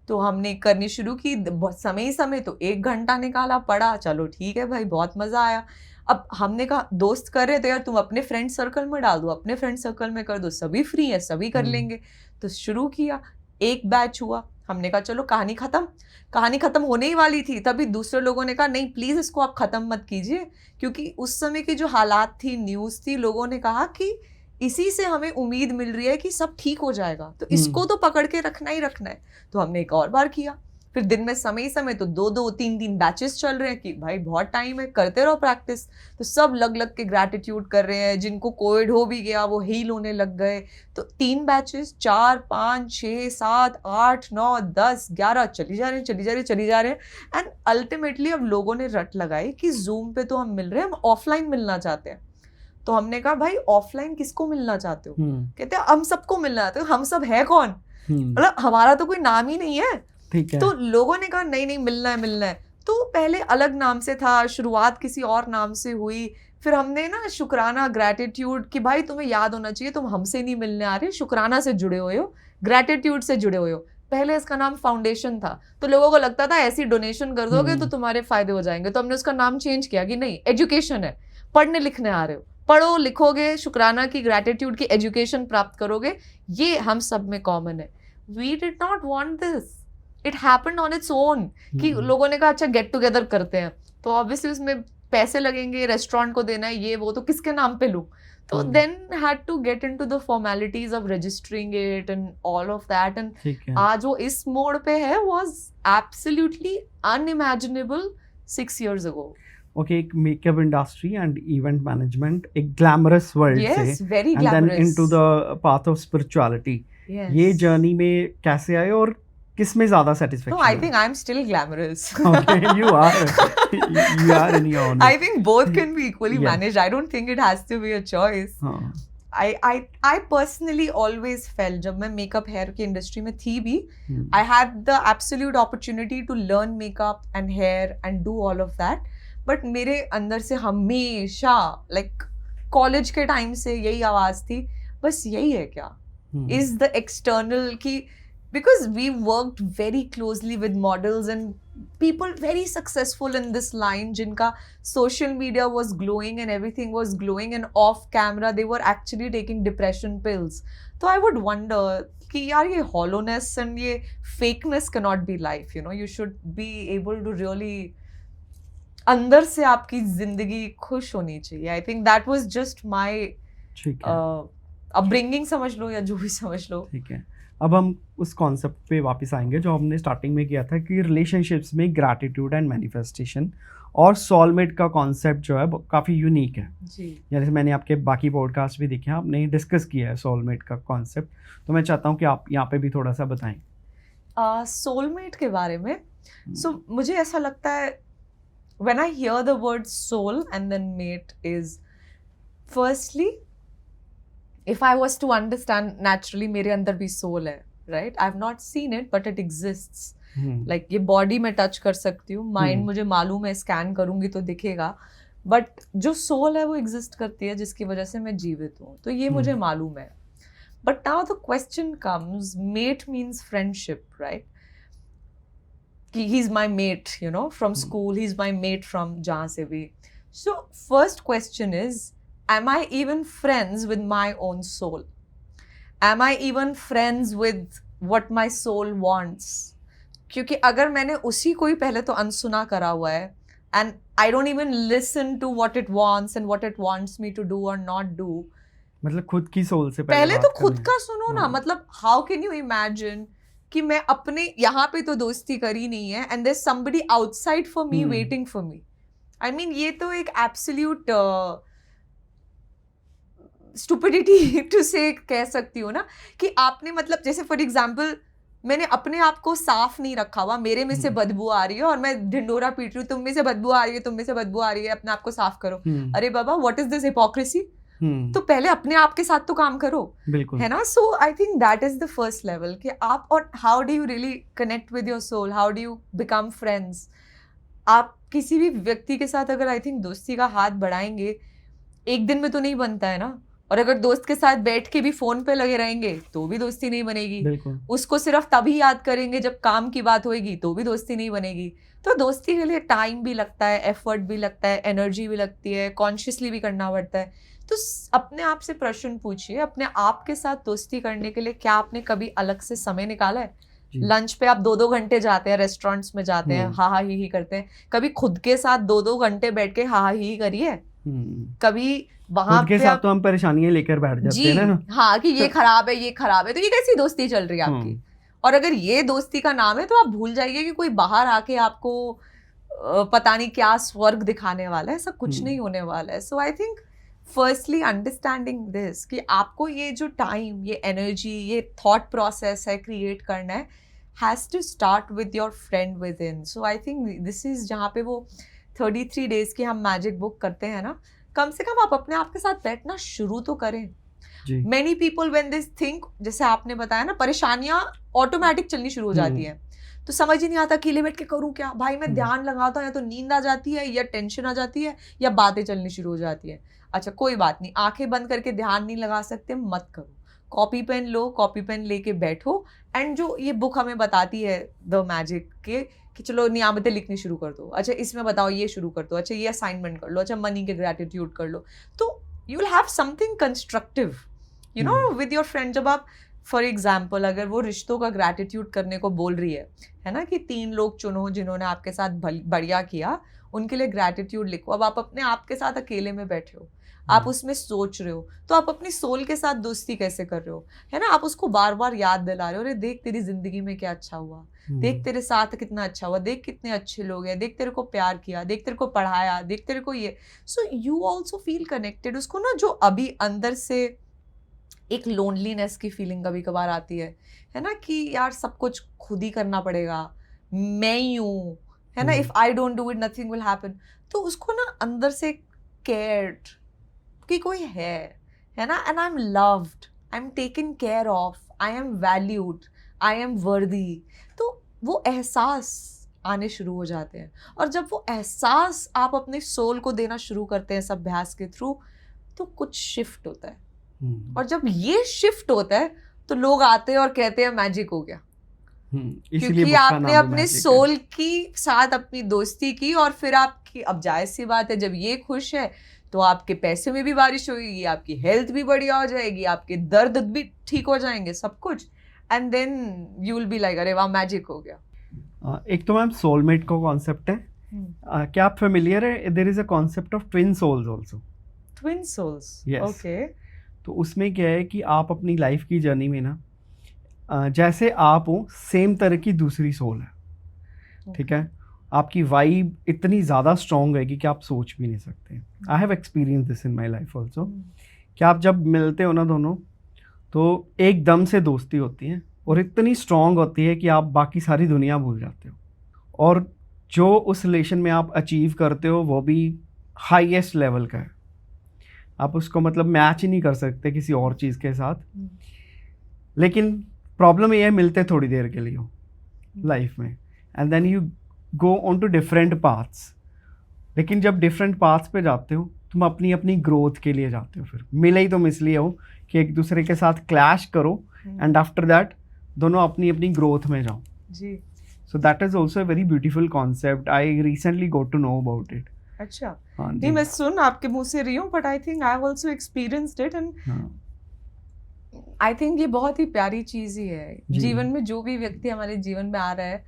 तो हमने करनी शुरू की, समय तो 1 घंटा निकाला, पढ़ा, चलो ठीक है भाई, बहुत मजा आया। अब हमने कहा दोस्त कर रहे तो यार तुम अपने फ्रेंड सर्कल में डाल दो, अपने फ्रेंड सर्कल में कर दो, सभी फ्री है, सभी कर लेंगे। तो शुरू किया, एक बैच हुआ, हमने कहा चलो कहानी खत्म होने ही वाली थी, तभी दूसरे लोगों ने कहा नहीं प्लीज इसको आप खत्म मत कीजिए, क्योंकि उस समय की जो हालात थी, न्यूज़ थी, लोगों ने कहा कि इसी से हमें उम्मीद मिल रही है कि सब ठीक हो जाएगा, तो इसको तो पकड़ के रखना ही रखना है। तो हमने एक और बार किया, फिर दिन में समय तो 2-2, 3-3 बैचेस चल रहे हैं कि भाई बहुत टाइम है, करते रहो प्रैक्टिस। तो सब लग के ग्रैटिट्यूड कर रहे हैं, जिनको कोविड हो भी गया वो हील होने लग गए। तो 3 बैचेस, 4, 5, 6, 7, 8, 9, 10, 11 चली जा रहे हैं। एंड अल्टीमेटली अब लोगों ने रट लगाई कि जूम पे तो हम मिल रहे हैं, हम ऑफलाइन मिलना चाहते हैं। तो हमने कहा भाई ऑफलाइन किसको मिलना चाहते हो? कहते हैं हम सबको मिलना चाहते हो। हम सब है कौन? मतलब हमारा तो कोई नाम ही नहीं है। ठीक है। तो लोगों ने कहा नहीं मिलना है। तो पहले अलग नाम से था, शुरुआत किसी और नाम से हुई, फिर हमने ना शुक्राना ग्रैटिट्यूड कि भाई तुम्हें याद होना चाहिए तुम हमसे नहीं मिलने आ रहे, शुक्राना से जुड़े हुए हो, ग्रैटिट्यूड से जुड़े हुए हो। पहले इसका नाम फाउंडेशन था, तो लोगों को लगता था ऐसी डोनेशन कर दोगे तो तुम्हारे फायदे हो जाएंगे। तो हमने उसका नाम चेंज किया कि नहीं, एजुकेशन है, पढ़ने लिखने आ रहे हो, पढ़ो लिखोगे, शुक्राना की ग्रैटिट्यूड की एजुकेशन प्राप्त करोगे, ये हम सब में कॉमन है। We did not want this, it happened on its own कि लोगों ने कहा अच्छा गेट टुगेदर करते हैं, तो ऑब्वियसली उसमें पैसे लगेंगे, रेस्टोरेंट को देना है, ये वो, तो किसके नाम पे लूं? तो then had to get into the formalities of registering it and all of that. And आज वो इस मोड पे है was absolutely unimaginable 6 years ago. Okay, एक makeup industry and event management, एक ग्लैमरस वर्ल्ड से very and then glamorous. into the path of spirituality. Yes. ये journey में कैसे आए और किस में ज्यादा satisfaction? No, I think I'm still glamorous. Okay, you are in your own. I think both can be equally Yes. managed. I don't think it has to be a choice. I personally always felt, जब मैं makeup hair की industry में थी भी, I had the absolute opportunity to learn makeup and hair and do all of that. But मेरे अंदर से हमेशा लाइक कॉलेज के टाइम से यही आवाज थी, बस यही है क्या? Is the external key, because we worked very closely with models and people very successful in this line, जिनका social media was glowing and everything was glowing, and off camera they were actually taking depression pills. So I would wonder कि यार ये hollowness and ये fakeness cannot be life, you know, you should be able to really अंदर से आपकी जिंदगी खुश होनी चाहिए. आई think that was just my upbringing समझ लो या जो भी समझ लो. ठीक है. अब हम उस कॉन्सेप्ट पे वापस आएंगे जो हमने स्टार्टिंग में किया था कि रिलेशनशिप्स में ग्रैटिट्यूड एंड मैनिफेस्टेशन और सोलमेट का कॉन्सेप्ट जो है वो काफ़ी यूनिक है। जी जैसे मैंने आपके बाकी पॉडकास्ट भी देखे हैं, आपने डिस्कस किया है सोलमेट का कॉन्सेप्ट, तो मैं चाहता हूँ कि आप यहाँ पे भी थोड़ा सा बताएं। सोलमेट के बारे में मुझे ऐसा लगता है when I hear the word soul and then mate is firstly if I was to understand naturally मेरे अंदर भी soul है, right? I've not seen it but it exists. Like ये body में touch कर सकती हूँ, mind मुझे मालूम है, scan करूँगी तो दिखेगा, but जो soul है वो exist करती है जिसकी वजह से मैं जीवित हूँ, तो ये मुझे मालूम है. But now the question comes, mate means friendship, right? He's my mate, you know, from school. He's my mate from jahan se bhi. So first question is, am I even friends with my own soul? Am I even friends with what my soul wants? क्योंकि अगर मैंने उसी को ही पहले तो अनसुना करा हुआ है and I don't even listen to what it wants and what it wants me to do or not do. मतलब खुद की सोल से पहले बात तो खुद करनी का सुनो ना, मतलब how can you imagine कि मैं अपने यहाँ पे तो दोस्ती करी नहीं है and there's somebody outside for me waiting for me. I mean ये तो एक absolute stupidity to say कह सकती हूँ ना कि आपने मतलब जैसे for example मैंने अपने आप को साफ नहीं रखा हुआ, मेरे में से बदबू आ रही है और मैं ढिंडोरा पीट रही हूँ, तुम में से बदबू आ रही है, तुम में से बदबू आ रही है, अपने आप को साफ करो. अरे बाबा, what is this hypocrisy? तो पहले अपने आप के साथ तो काम करो, बिल्कुल है ना. So I think that is the first level कि आप, और how do you really connect with your soul, how do you become friends. आप किसी भी व्यक्ति के साथ अगर आई थिंक दोस्ती का हाथ बढ़ाएंगे, एक दिन में तो नहीं बनता है ना. और अगर दोस्त के साथ बैठ के भी फोन पे लगे रहेंगे तो भी दोस्ती नहीं बनेगी. उसको सिर्फ तभी याद करेंगे जब काम की बात होएगी तो भी दोस्ती नहीं बनेगी. तो दोस्ती के लिए टाइम भी लगता है, एफर्ट भी लगता है, एनर्जी भी लगती है, कॉन्शियसली भी करना पड़ता है. तो अपने आप से प्रश्न पूछिए, अपने आप के साथ दोस्ती करने के लिए क्या आपने कभी अलग से समय निकाला है? लंच पे आप 2-2 घंटे जाते हैं, रेस्टोरेंट्स में जाते हैं, हा हा ही करते हैं. कभी खुद के साथ 2-2 घंटे बैठ के हा हा ही करिए. कभी वहां के साथ तो हम परेशानियां लेकर बैठ जाते हैं ना. हाँ, कि ये खराब है, ये खराब है, तो ये कैसी दोस्ती चल रही है आपकी? और अगर ये दोस्ती का नाम है तो आप भूल जाइए कि कोई बाहर आके आपको पता नहीं क्या स्वर्ग दिखाने वाला है. ऐसा कुछ नहीं होने वाला है. So I think firstly understanding this कि आपको ये जो टाइम, ये एनर्जी, ये थॉट प्रोसेस है क्रिएट करना है, has to start with your friend within. So I think this is जहाँ पे वो 33 डेज की हम मैजिक बुक करते हैं ना, कम से कम आप अपने आप के साथ बैठना शुरू तो करें. Many people when they think, जैसे आपने बताया ना, परेशानियां ऑटोमेटिक चलनी शुरू हो जाती हैं, तो समझ ही नहीं आता अकेले बैठ के करूँ क्या. भाई मैं ध्यान लगाता हूँ, या तो नींद आ जाती है, या टेंशन आ जाती है, या बातें चलनी शुरू हो जाती है. अच्छा कोई बात नहीं, आंखें बंद करके ध्यान नहीं लगा सकते, मत करो. कॉपी पेन लो, कॉपी पेन लेके बैठो, एंड जो ये बुक हमें बताती है द मैजिक के कि चलो नियामतें लिखनी शुरू कर दो. अच्छा इसमें बताओ ये शुरू कर दो. अच्छा ये असाइनमेंट कर लो. अच्छा मनी के ग्रैटिट्यूड कर लो. तो you will have something constructive, you know, with your friend. जब आप फॉर एग्जाम्पल अगर वो रिश्तों का ग्रैटिट्यूड करने को बोल रही है ना, कि 3 लोग चुनो जिन्होंने आपके साथ बढ़िया किया, उनके लिए ग्रैटिट्यूड लिखो. अब आप अपने आप के साथ अकेले में बैठे हो, आप उसमें सोच रहे हो, तो आप अपनी सोल के साथ दोस्ती कैसे कर रहे हो, है ना. आप उसको बार बार याद दिला रहे हो, अरे देख तेरी जिंदगी में क्या अच्छा हुआ, देख तेरे साथ कितना अच्छा हुआ, देख कितने अच्छे लोग हैं, देख तेरे को प्यार किया, देख तेरे को पढ़ाया, देख तेरे को ये. So you also feel connected. उसको ना, जो अभी अंदर से एक लोनलीनेस की फीलिंग कभी कभार आती है ना, कि यार सब कुछ खुद ही करना पड़ेगा, मैं ही हूँ, है ना, if I don't do it nothing will happen. तो उसको ना अंदर से केयर्ड कि कोई है ना, and I am loved, I am taken care of, I am valued, I am वर्दी. तो वो एहसास आने शुरू हो जाते हैं. और जब वो एहसास आप अपने सोल को देना शुरू करते हैं इस अभ्यास के थ्रू, तो कुछ शिफ्ट होता है. और जब ये शिफ्ट होता है तो लोग आते हैं और कहते हैं मैजिक हो गया, क्योंकि आपने अपने सोल की साथ अपनी दोस्ती की. और फिर आपकी, अब जायज सी बात है, जब ये खुश है तो आपके पैसे में भी बारिश होगी, आपकी हेल्थ भी बढ़िया हो जाएगी, आपके दर्द भी ठीक हो जाएंगे, सब कुछ. And then you will be like, अरे वाह मैजिक हो गया. एक तो मैम सोलमेट का कॉन्सेप्ट है, क्या आप फेमिलियर है? There is a concept of twin souls also. Twin souls, okay. तो उसमें क्या है कि आप अपनी लाइफ की जर्नी में ना जैसे आप हो सेम तरह की दूसरी सोल है, ठीक है। आपकी वाइब इतनी ज़्यादा स्ट्रॉन्ग रहेगी कि आप सोच भी नहीं सकते। I have experience this in my life also, कि आप जब मिलते हो ना दोनों, तो एकदम से दोस्ती होती है और इतनी स्ट्रॉन्ग होती है कि आप बाकी सारी दुनिया भूल जाते हो, और जो उस रिलेशन में आप अचीव करते हो वो भी हाईएस्ट लेवल का है। आप उसको मतलब मैच ही नहीं कर सकते किसी और चीज़ के साथ। लेकिन प्रॉब्लम ये है, मिलते थोड़ी देर के लिए हो लाइफ में, and then you go on to different paths. लेकिन जब डिफरेंट पाथ्स पे जाते हो, तुम अपनी अपनी ग्रोथ के लिए जाते हो। फिर मिले ही तुम इसलिए हो कि एक दूसरे के साथ क्लैश करो, एंड आफ्टर दैट दोनों अपनी अपनी ग्रोथ में जाओ जी। So that is also a very beautiful concept. I recently got to know about it. अच्छा, हाँ नहीं जी, मैं सुन आपके मुंह से रही हूँ, but I think I have also experienced it, and हाँ आई थिंक ये बहुत ही प्यारी चीज ही है। जी। जीवन में जो भी व्यक्ति हमारे जीवन में आ रहा है,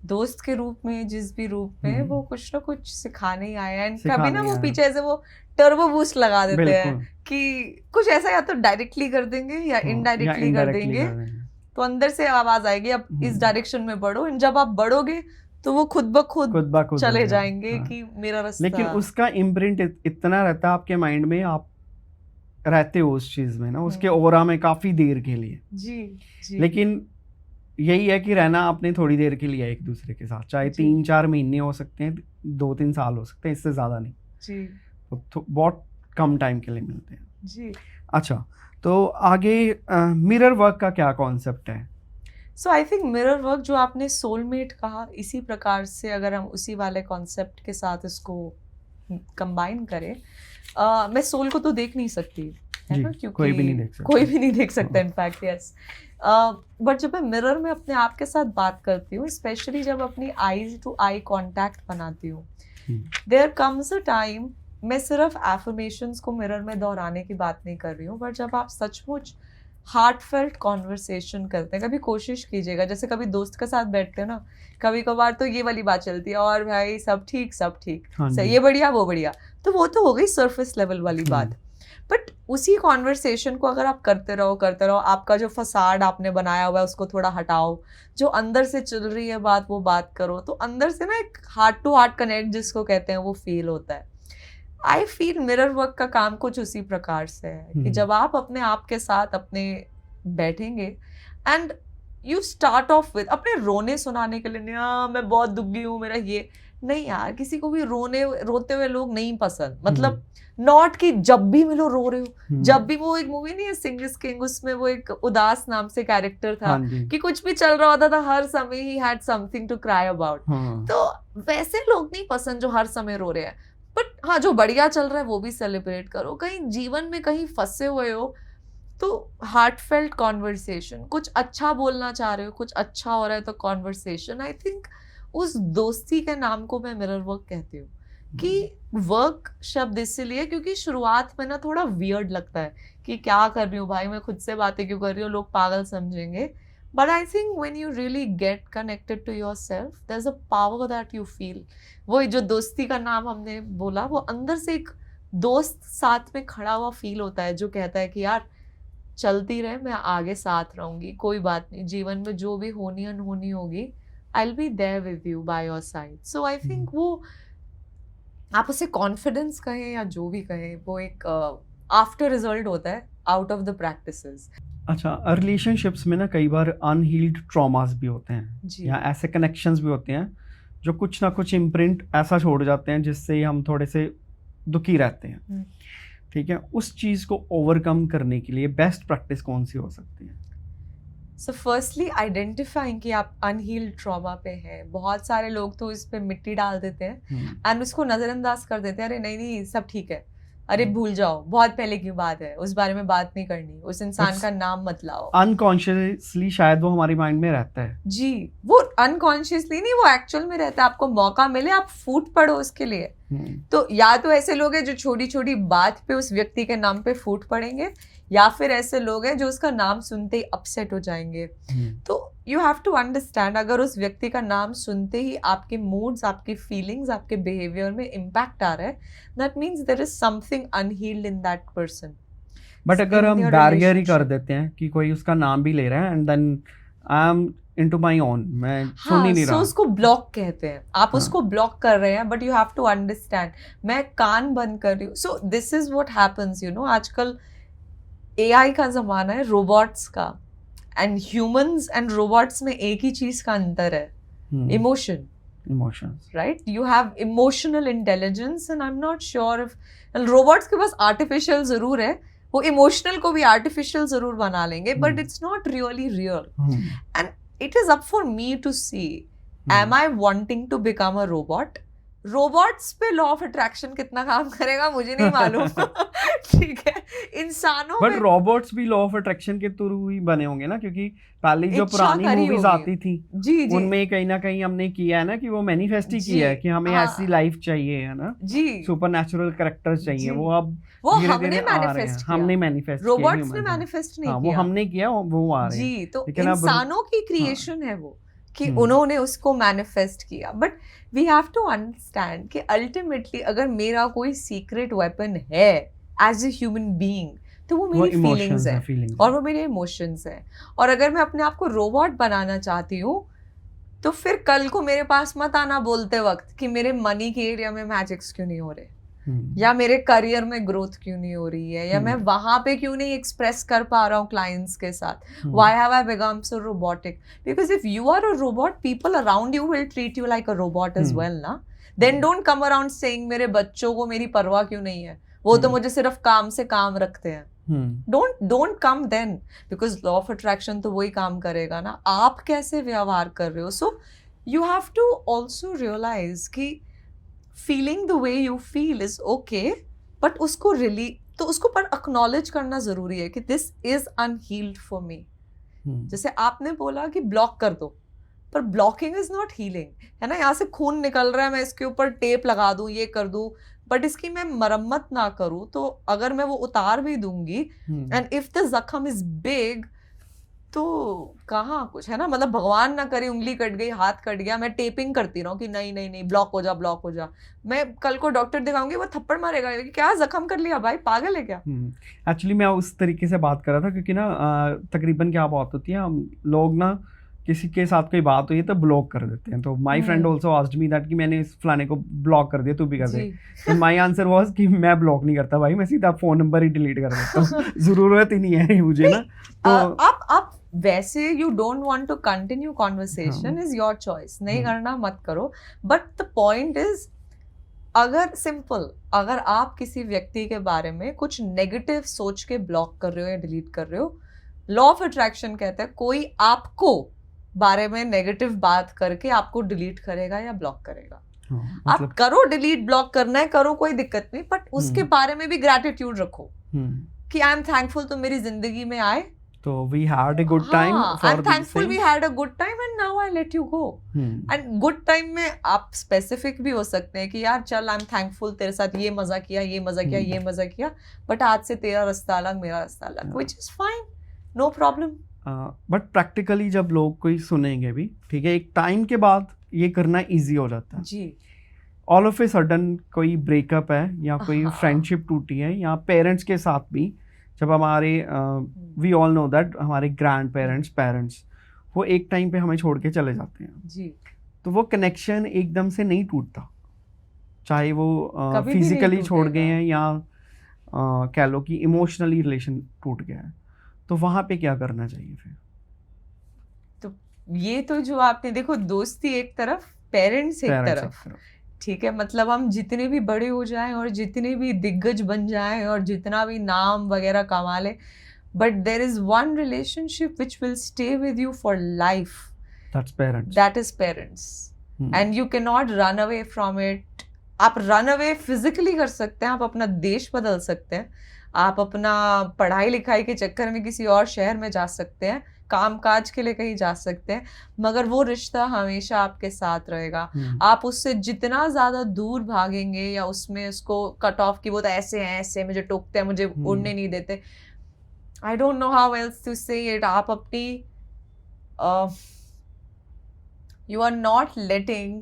दोस्त के रूप में, जिस भी रूप में, वो कुछ ना कुछ सिखाने ही आया है। एंड कभी ना वो पीछे ऐसे वो टर्बो बूस्ट लगा देते हैं कि कुछ ऐसा या तो डायरेक्टली कर देंगे या इनडायरेक्टली कर देंगे, तो अंदर से आवाज आएगी अब इस डायरेक्शन में बढ़ो, एंड जब आप बढ़ोगे तो वो खुद ब खुद चले जाएंगे कि मेरा रास्ता। लेकिन उसका इम्प्रिंट इतना रहता है आपके माइंड में, आप रहते हो उस चीज में ना, उसके ओरा में काफी देर के लिए। जी। लेकिन यही है कि रहना आपने थोड़ी देर के लिए एक दूसरे के साथ, चाहे 3-4 महीने हो सकते हैं, 2-3 साल हो सकते हैं, इससे ज्यादा नहीं जी। तो बहुत कम टाइम के लिए मिलते हैं जी। अच्छा, तो आगे मिरर वर्क का क्या कॉन्सेप्ट है? So I think mirror work जो आपने सोलमेट कहा, इसी प्रकार से अगर हम उसी वाले कॉन्सेप्ट के साथ इसको कंबाइन करें, मैं सोल को तो देख नहीं सकती है ना, क्योंकि कोई भी नहीं देख सकता इनफैक्ट यस, बट जब मैं मिरर में अपने आप के साथ बात करती हूँ, स्पेशली जब अपनी आईज टू आई कांटेक्ट बनाती हूँ, देयर कम्स अ टाइम, मैं सिर्फ एफर्मेशंस को मिरर में दोहराने की बात नहीं कर रही हूँ, बट जब आप सचमुच हार्टफेल्ट कॉन्वर्सेशन करते हैं, कभी कोशिश कीजिएगा, जैसे कभी दोस्त के साथ बैठते हैं ना, कभी कभार तो ये वाली बात चलती है, और भाई सब ठीक सही, ये बढ़िया वो बढ़िया, तो वो तो हो गई सरफेस लेवल वाली बात। बट उसी कॉन्वर्सेशन को अगर आप करते रहो, आपका जो फसाड आपने बनाया हुआ है उसको थोड़ा हटाओ, जो अंदर से चल रही है बात वो बात करो, तो अंदर से ना एक हार्ट टू हार्ट कनेक्ट जिसको कहते हैं वो फील होता है। आई फील मिरर वर्क का काम कुछ उसी प्रकार से है कि जब आप अपने आप के साथ अपने बैठेंगे, and you start of with अपने रोने सुनाने के लिए, नहीं मैं बहुत दुखी हूँ, मेरा ये नहीं यार, किसी को भी रोते हुए लोग नहीं पसंद, मतलब नॉट कि जब भी मिलो रो रहे हो, जब भी, वो एक मूवी नहीं है सिंग इज किंग, उसमें वो एक उदास नाम से कैरेक्टर था कि कुछ भी चल रहा होता था हर समय ही had something to cry about, तो वैसे लोग नहीं पसंद जो हर समय रो रहे हैं। बट हाँ, जो बढ़िया चल रहा है वो भी सेलिब्रेट करो। कहीं जीवन में कहीं फंसे हुए हो तो हार्टफेल्ट कॉन्वर्सेशन, कुछ अच्छा बोलना चाह रहे हो, कुछ अच्छा हो रहा है तो कॉन्वर्सेशन, आई थिंक उस दोस्ती के नाम को मैं मिरर वर्क कहती हूँ। कि वर्क शब्द इसलिए क्योंकि शुरुआत में ना थोड़ा वियर्ड लगता है कि क्या कर रही हूँ भाई, मैं खुद से बातें क्यों कर रही हूँ, लोग पागल समझेंगे। But I think when you really get connected to yourself, there's a power that you feel. वो जो दोस्ती का नाम हमने बोला, वो अंदर से एक दोस्त साथ में खड़ा हुआ फील होता है जो कहता है कि यार चलती रहे, मैं आगे साथ रहूंगी, कोई बात नहीं, जीवन में जो भी होनी अनहोनी होगी, I'll be there with you by your side. So I think वो आप उसे कॉन्फिडेंस कहें या जो भी कहें, वो एक आफ्टर रिजल्ट होता है आउट ऑफ द प्रैक्टिसेस। अच्छा, रिलेशनशिप्स में ना कई बार अनहील्ड ट्रॉमास भी होते हैं या ऐसे कनेक्शंस भी होते हैं जो कुछ ना कुछ इम्प्रिंट ऐसा छोड़ जाते हैं जिससे हम थोड़े से दुखी रहते हैं, ठीक है। उस चीज़ को ओवरकम करने के लिए बेस्ट प्रैक्टिस कौन सी हो सकती है? सो फर्स्टली आइडेंटिफाइंग कि आप अनहील्ड ट्रॉमा पे हैं। बहुत सारे लोग तो इस पे मिट्टी डाल देते हैं एंड उसको नजरअंदाज कर देते हैं, अरे नहीं सब ठीक है, अरे भूल जाओ, बहुत पहले की बात है, उस बारे में बात नहीं करनी, उस इंसान का नाम मत लाओ। अनकॉन्शियसली शायद वो हमारी माइंड में रहता है जी, वो अनकॉन्शियसली नहीं, वो एक्चुअल में रहता है। आपको मौका मिले आप फूट पड़ो उसके लिए। तो या तो ऐसे लोग हैं जो छोटी छोटी बात पे उस व्यक्ति के नाम पे फूट पड़ेंगे, या फिर ऐसे लोग हैं जो उसका नाम सुनते ही अपसेट हो जाएंगे। तो यू हैव टू अंडरस्टैंड, अगर उस व्यक्ति का नाम सुनते ही आपके मूड्स, आपकी फीलिंग्स, आपके बिहेवियर में इम्पैक्ट आ रहा है, that means there is something unhealed in that person. But अगर हम बैरियर ही कर देते हैं कि कोई उसका नाम भी ले रहा है and then I am into my own, मैं सुन ही हाँ, नहीं सो रहा। उसको ब्लॉक कहते हैं। आप हाँ। उसको ब्लॉक कर रहे हैं, but you have to understand, मैं कान बंद कर रही हूँ। So this is what happens, you know, आजकल एआई का जमाना है, रोबोट्स का, एंड ह्यूमंस एंड रोबोट्स में एक ही चीज का अंतर है, emotion, emotions. Right? You have emotional intelligence and I am not sure if robots के पास आर्टिफिशियल जरूर है, वो इमोशनल को भी आर्टिफिशियल जरूर बना लेंगे, but it's not really real. And it is up for me to see, am I wanting to become a robot? Robots पे लॉ ऑफ अट्रैक्शन कितना काम करेगा मुझे नहीं मालूम। ठीक है, इंसानों बट में रोबोट्स भी लॉ ऑफ अट्रैक्शन के थ्रू ही बने होंगे ना, क्योंकि पहले जो इच्छा पुरानी करी मूवीज होगी। आती थी जी जी उनमें कहीं ना कहीं हमने किया है ना कि वो मैनिफेस्ट ही जी, किया है कि हमें हाँ। ऐसी लाइफ चाहिए, है ना, जी, सुपर नेचुरल कैरेक्टर्स चाहिए। जी। वो अब वो धीरे हमने धीरे आ रहे हैं। मैनिफेस्ट किया, हमने मैनिफेस्ट किया, रोबोट्स ने humans ने। मैनिफेस्ट नहीं हाँ, वो किया। हमने किया, वो आ रहे हैं। जी, तो लेकिन अब इंसानों की क्रिएशन है वो, कि हम्म। उन्होंने उसको मैनिफेस्ट किया। But we have to understand कि अल्टीमेटली अगर मेरा कोई सीक्रेट वेपन है एज ए ह्यूमन बीइंग, तो वो मेरी फीलिंग्स है फीलिंग्स और वो मेरे इमोशंस हैं। और अगर मैं अपने आप को रोबोट बनाना चाहती हूँ, तो फिर कल को मेरे पास मत आना बोलते वक्त कि मेरे मनी के एरिया में मैजिक्स क्यों नहीं हो रहे, या मेरे करियर में ग्रोथ क्यों नहीं हो रही है, या मैं वहां पे क्यों नहीं एक्सप्रेस कर पा रहा हूँ क्लाइंट्स के साथ। Why have I become so robotic? Because if you are a robot, people around you will treat you like a robot as well, ना? Then don't come around saying मेरे बच्चों को मेरी परवाह क्यों नहीं है, वो तो मुझे सिर्फ काम से काम रखते हैं। Don't come then, because law of attraction तो वही काम करेगा ना, आप कैसे व्यवहार कर रहे हो। So you have to also realize कि feeling the way you feel is okay, but उसको तो उसको पर acknowledge करना जरूरी है कि this is unhealed for me। जैसे आपने बोला कि ब्लॉक कर दो, पर ब्लॉकिंग इज नॉट हीलिंग, है ना। यहाँ से खून निकल रहा है, मैं इसके ऊपर टेप लगा दूं, ये कर दूं, बट इसकी मैं मरम्मत ना करूं, तो अगर मैं वो उतार भी दूंगी एंड इफ द जख्म इज बिग, तो कहाँ कुछ है ना, मतलब भगवान ना करे उंगली कट गई, हाथ कट गया, मैं टेपिंग करती रहूं कि नहीं नहीं नहीं ब्लॉक हो जा, ब्लॉक हो जा, मैं कल को डॉक्टर दिखाऊंगी, वो थप्पड़ मारेगा कि क्या जख्म कर लिया भाई, पागल है क्या। एक्चुअली मैं उस तरीके से बात कर रहा था, क्योंकि ना तकरीबन क्या बात होती है, हम लोग ना किसी के साथ कोई बात हुई है तो ब्लॉक कर देते हैं। तो my friend also asked me that कि मैंने इस फलाने को ब्लॉक कर दिया, तू भी कर दे। तो माय आंसर वाज कि मैं ब्लॉक नहीं करता भाई, मैं सीधा फोन नंबर ही डिलीट कर देता हूं, जरूरत ही नहीं है मुझे ना। तो आप वैसे you don't want to continue conversation, is your choice, नहीं करना मत करो, बट द पॉइंट इज, अगर आप किसी व्यक्ति के बारे में कुछ नेगेटिव सोच के ब्लॉक कर रहे हो या डिलीट कर रहे हो, लॉ ऑफ अट्रैक्शन कहता है कोई आपको बारे में नेगेटिव बात करके आपको डिलीट करेगा या ब्लॉक करेगा। आप करो, डिलीट ब्लॉक करना है करो, कोई दिक्कत नहीं, बट उसके बारे में भी ग्रैटिट्यूड रखो कि आई एम थैंकफुल तुम मेरी जिंदगी में आए, तो we had a good time for I'm thankful we had a good time and now I let you go। and good time में आप specific भी हो सकते हैं कि यार चल I'm thankful, तेरे साथ ये मजा किया, ये मजा किया, ये मजा किया, बट आज से तेरा रास्ता अलग, मेरा रास्ता अलग, which is fine, no problem। But practically जब लोग कोई सुनेंगे भी, ठीक है, एक टाइम के बाद ये करना इजी हो जाता है जी। ऑल ऑफ ए सडन कोई ब्रेकअप है या कोई फ्रेंडशिप टूटी है, या पेरेंट्स के साथ भी, जब हमारे वी ऑल नो दैट हमारे ग्रैंड पेरेंट्स वो एक टाइम पे हमें छोड़ के चले जाते हैं जी, तो वो कनेक्शन एकदम से नहीं टूटता, चाहे वो कभी भी नहीं फिजिकली छोड़ गए टूटेगा। हैं या कह लो कि इमोशनली रिलेशन टूट गया है, तो वहाँ पे क्या करना चाहिए फिर। तो ये तो जो आपने देखो, दोस्ती एक तरफ, पेरेंट्स एक तरफ, ठीक है, मतलब हम जितने भी बड़े हो जाएं और जितने भी दिग्गज बन जाएं और जितना भी नाम वगैरह कमा ले, but there is one relationship which will stay with you for life, that is parents, and you can not run away from it. आप रन अवे फिजिकली कर सकते हैं, आप अपना देश बदल सकते हैं, आप अपना पढ़ाई लिखाई के चक्कर में किसी और शहर में जा सकते हैं, काम काज के लिए कहीं जा सकते हैं, मगर वो रिश्ता हमेशा आपके साथ रहेगा। आप उससे जितना ज्यादा दूर भागेंगे या उसमें उसको कट ऑफ की, वो तो ऐसे हैं, ऐसे मुझे टोकते हैं, मुझे उड़ने नहीं देते, I don't know how else to say it, आप अपनी you are not letting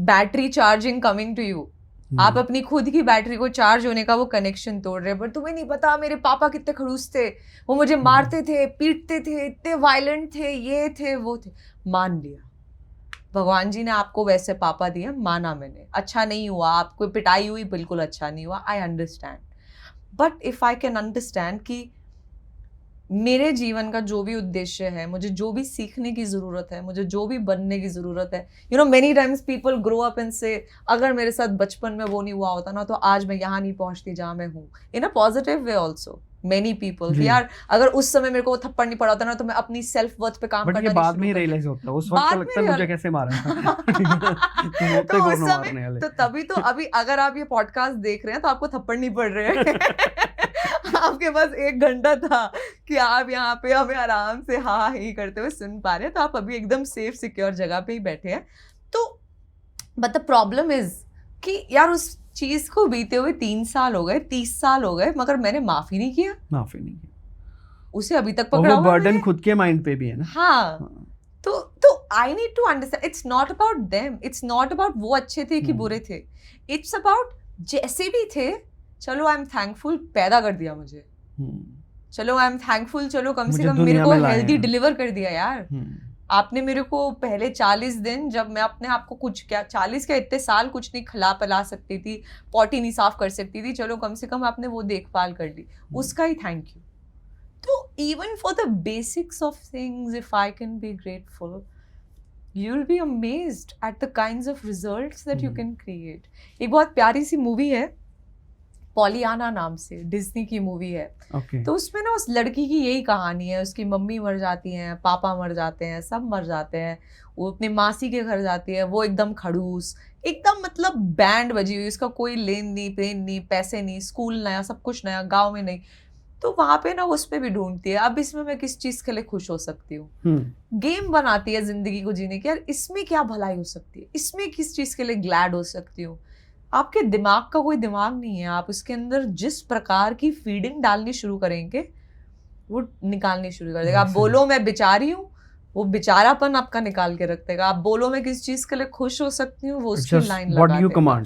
battery charging coming to you, आप अपनी खुद की बैटरी को चार्ज होने का वो कनेक्शन तोड़ रहे हैं, पर तुम्हें नहीं पता मेरे पापा कितने खड़ूस थे, वो मुझे मारते थे, पीटते थे, इतने वायलेंट थे, ये थे वो थे। मान लिया, भगवान जी ने आपको वैसे पापा दिए, माना मैंने, अच्छा नहीं हुआ, आपको पिटाई हुई, बिल्कुल अच्छा नहीं हुआ, I understand. But if I can understand कि मेरे जीवन का जो भी उद्देश्य है, मुझे जो भी सीखने की ज़रूरत है, मुझे जो भी बनने की ज़रूरत है, you know many times people grow up and से अगर मेरे साथ बचपन में वो नहीं हुआ होता ना तो आज मैं यहाँ नहीं पहुँचती जहाँ मैं हूँ, in a positive way also. Many people यार अगर उस समय मेरे को वो थप्पड़ नहीं पड़ा होता ना तो मैं अपनी सेल्फ वर्थ पे काम करना बाद में रियलाइज होता है, उस वक्त तो लगता है मुझे कैसे मारा था। तो उस समय तो तभी तो अभी अगर आप ये पॉडकास्ट देख रहे हैं तो आपको थप्पड़ नहीं पड़ रहे हैं आपके पास 1 घंटा था कि आप यहाँ पे हमें आराम से हाँ ही करते हुए सुन पा रहे हैं, तो आप अभी एकदम सेफ सिक्योर जगह पे ही बैठे हैं। तो बट द प्रॉब्लम इज कि यार उस चीज को बीते हुए 3 साल हो गए, 30 साल हो गए, मगर मैंने माफी नहीं किया, उसे अभी तक पकड़ा हुआ है। बर्डन खुद के माइंड पे भी है ना। हाँ। तो I need to understand, it's not about them, it's not about वो अच्छे थे कि बुरे थे, इट्स अबाउट जैसे भी थे, चलो आई एम थैंकफुल पैदा कर दिया मुझे, चलो आई एम थैंकफुल, चलो कम से कम मेरे को हेल्दी डिलीवर कर दिया यार। आपने मेरे को पहले 40 दिन जब मैं अपने आप को कुछ क्या 40 क्या इतने साल कुछ नहीं खिला पिला सकती थी, पॉटी नहीं साफ कर सकती थी, चलो कम से कम आपने वो देखभाल कर ली, उसका ही थैंक यू। तो even for the basics of things if I can be grateful, you will be amazed at the kinds of results that you can create. एक बहुत प्यारी सी मूवी है पॉलियाना नाम से, डिज्नी की मूवी है। तो उसमें ना उस लड़की की यही कहानी है, उसकी मम्मी मर जाती हैं, पापा मर जाते हैं, सब मर जाते हैं, वो अपनी मासी के घर जाती है, वो एकदम खड़ूस, एकदम मतलब बैंड बजी हुई, उसका कोई लेन नहीं देन नहीं, पैसे नहीं, स्कूल नया, सब कुछ नया, गाँव में नहीं। तो वहां पे ना उस पे भी ढूंढती है अब इसमें मैं किस चीज के लिए खुश हो सकती हूँ, गेम बनाती है जिंदगी को जीने की, यार इसमें क्या भलाई हो सकती है, इसमें किस चीज के लिए ग्लैड हो सकती हूँ। आपके दिमाग का कोई दिमाग नहीं है, आप उसके अंदर जिस प्रकार की फीडिंग डालनी शुरू करेंगे वो निकालनी शुरू कर देगा। आप बोलो मैं बेचारी हूँ, वो बेचारापन आपका निकाल के रख देगा। आप बोलो मैं किस चीज के लिए खुश हो सकती हूँ, वो उसकी लाइन लगा देगा।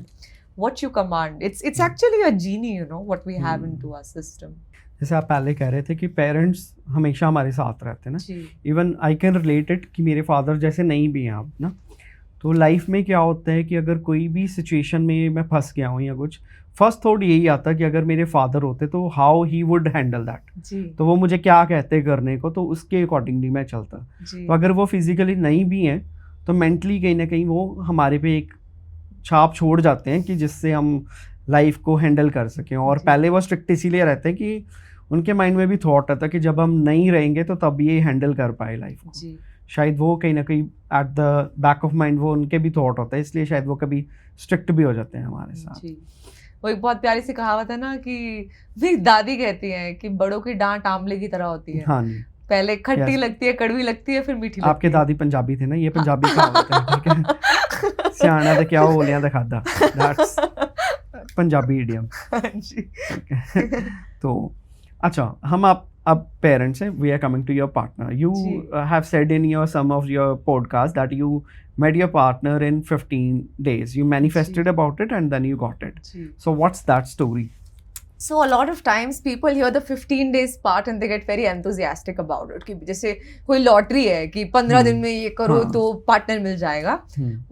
What you command, it's actually a genie, you know, what we have into our system. जैसे आप पहले कह रहे थे कि पेरेंट्स हमेशा हमारे साथ रहते हैं ना, even I can relate it कि मेरे फादर जैसे नहीं भी हैं आप ना, तो लाइफ में क्या होता है कि अगर कोई भी सिचुएशन में मैं फंस गया हूँ या कुछ, फर्स्ट थॉट यही आता कि अगर मेरे फादर होते तो how he would handle that, तो वो मुझे क्या कहते करने को, तो उसके अकॉर्डिंगली मैं चलता। तो अगर वो फिजिकली नहीं भी हैं तो मेंटली कहीं ना कहीं वो हमारे पे एक छाप छोड़ जाते हैं कि जिससे हम लाइफ को हैंडल कर सकें। और पहले वो स्ट्रिक्ट इसीलिए रहते हैं कि उनके माइंड में भी थॉट आता है कि जब हम नहीं रहेंगे तो तब ये हैंडल कर पाए लाइफ को। शायद वो कहीं ना कहीं at the back of mind वो उनके भी थॉट होता है, इसलिए शायद वो कभी स्ट्रिक्ट भी हो जाते हैं हमारे साथ। वो एक बहुत प्यारी सी कहावत है ना कि मेरी दादी कहती है कि बड़ों की डांट आमले की तरह होती है। हाँ जी, पहले खट्टी लगती है, कड़वी लगती है, फिर मीठी लगती है। आपके दादी पंजाबी थे ना, ये पंजाबी कहावत है, ठीक है। सियाना तो क्या बोलिया तो खादा, दैट्स पंजाबी इडियम। तो अच्छा, हम आप अब पेरेंट्स हैं, we are coming to your partner. You have said in your some of your podcast that you met your partner in 15 days. You manifested about it and then you got it. So what's that story? So a lot of times people hear the 15 days part and they get very enthusiastic about it कि जैसे कोई lottery है कि 15 दिन में ये करो तो पार्टनर मिल जाएगा।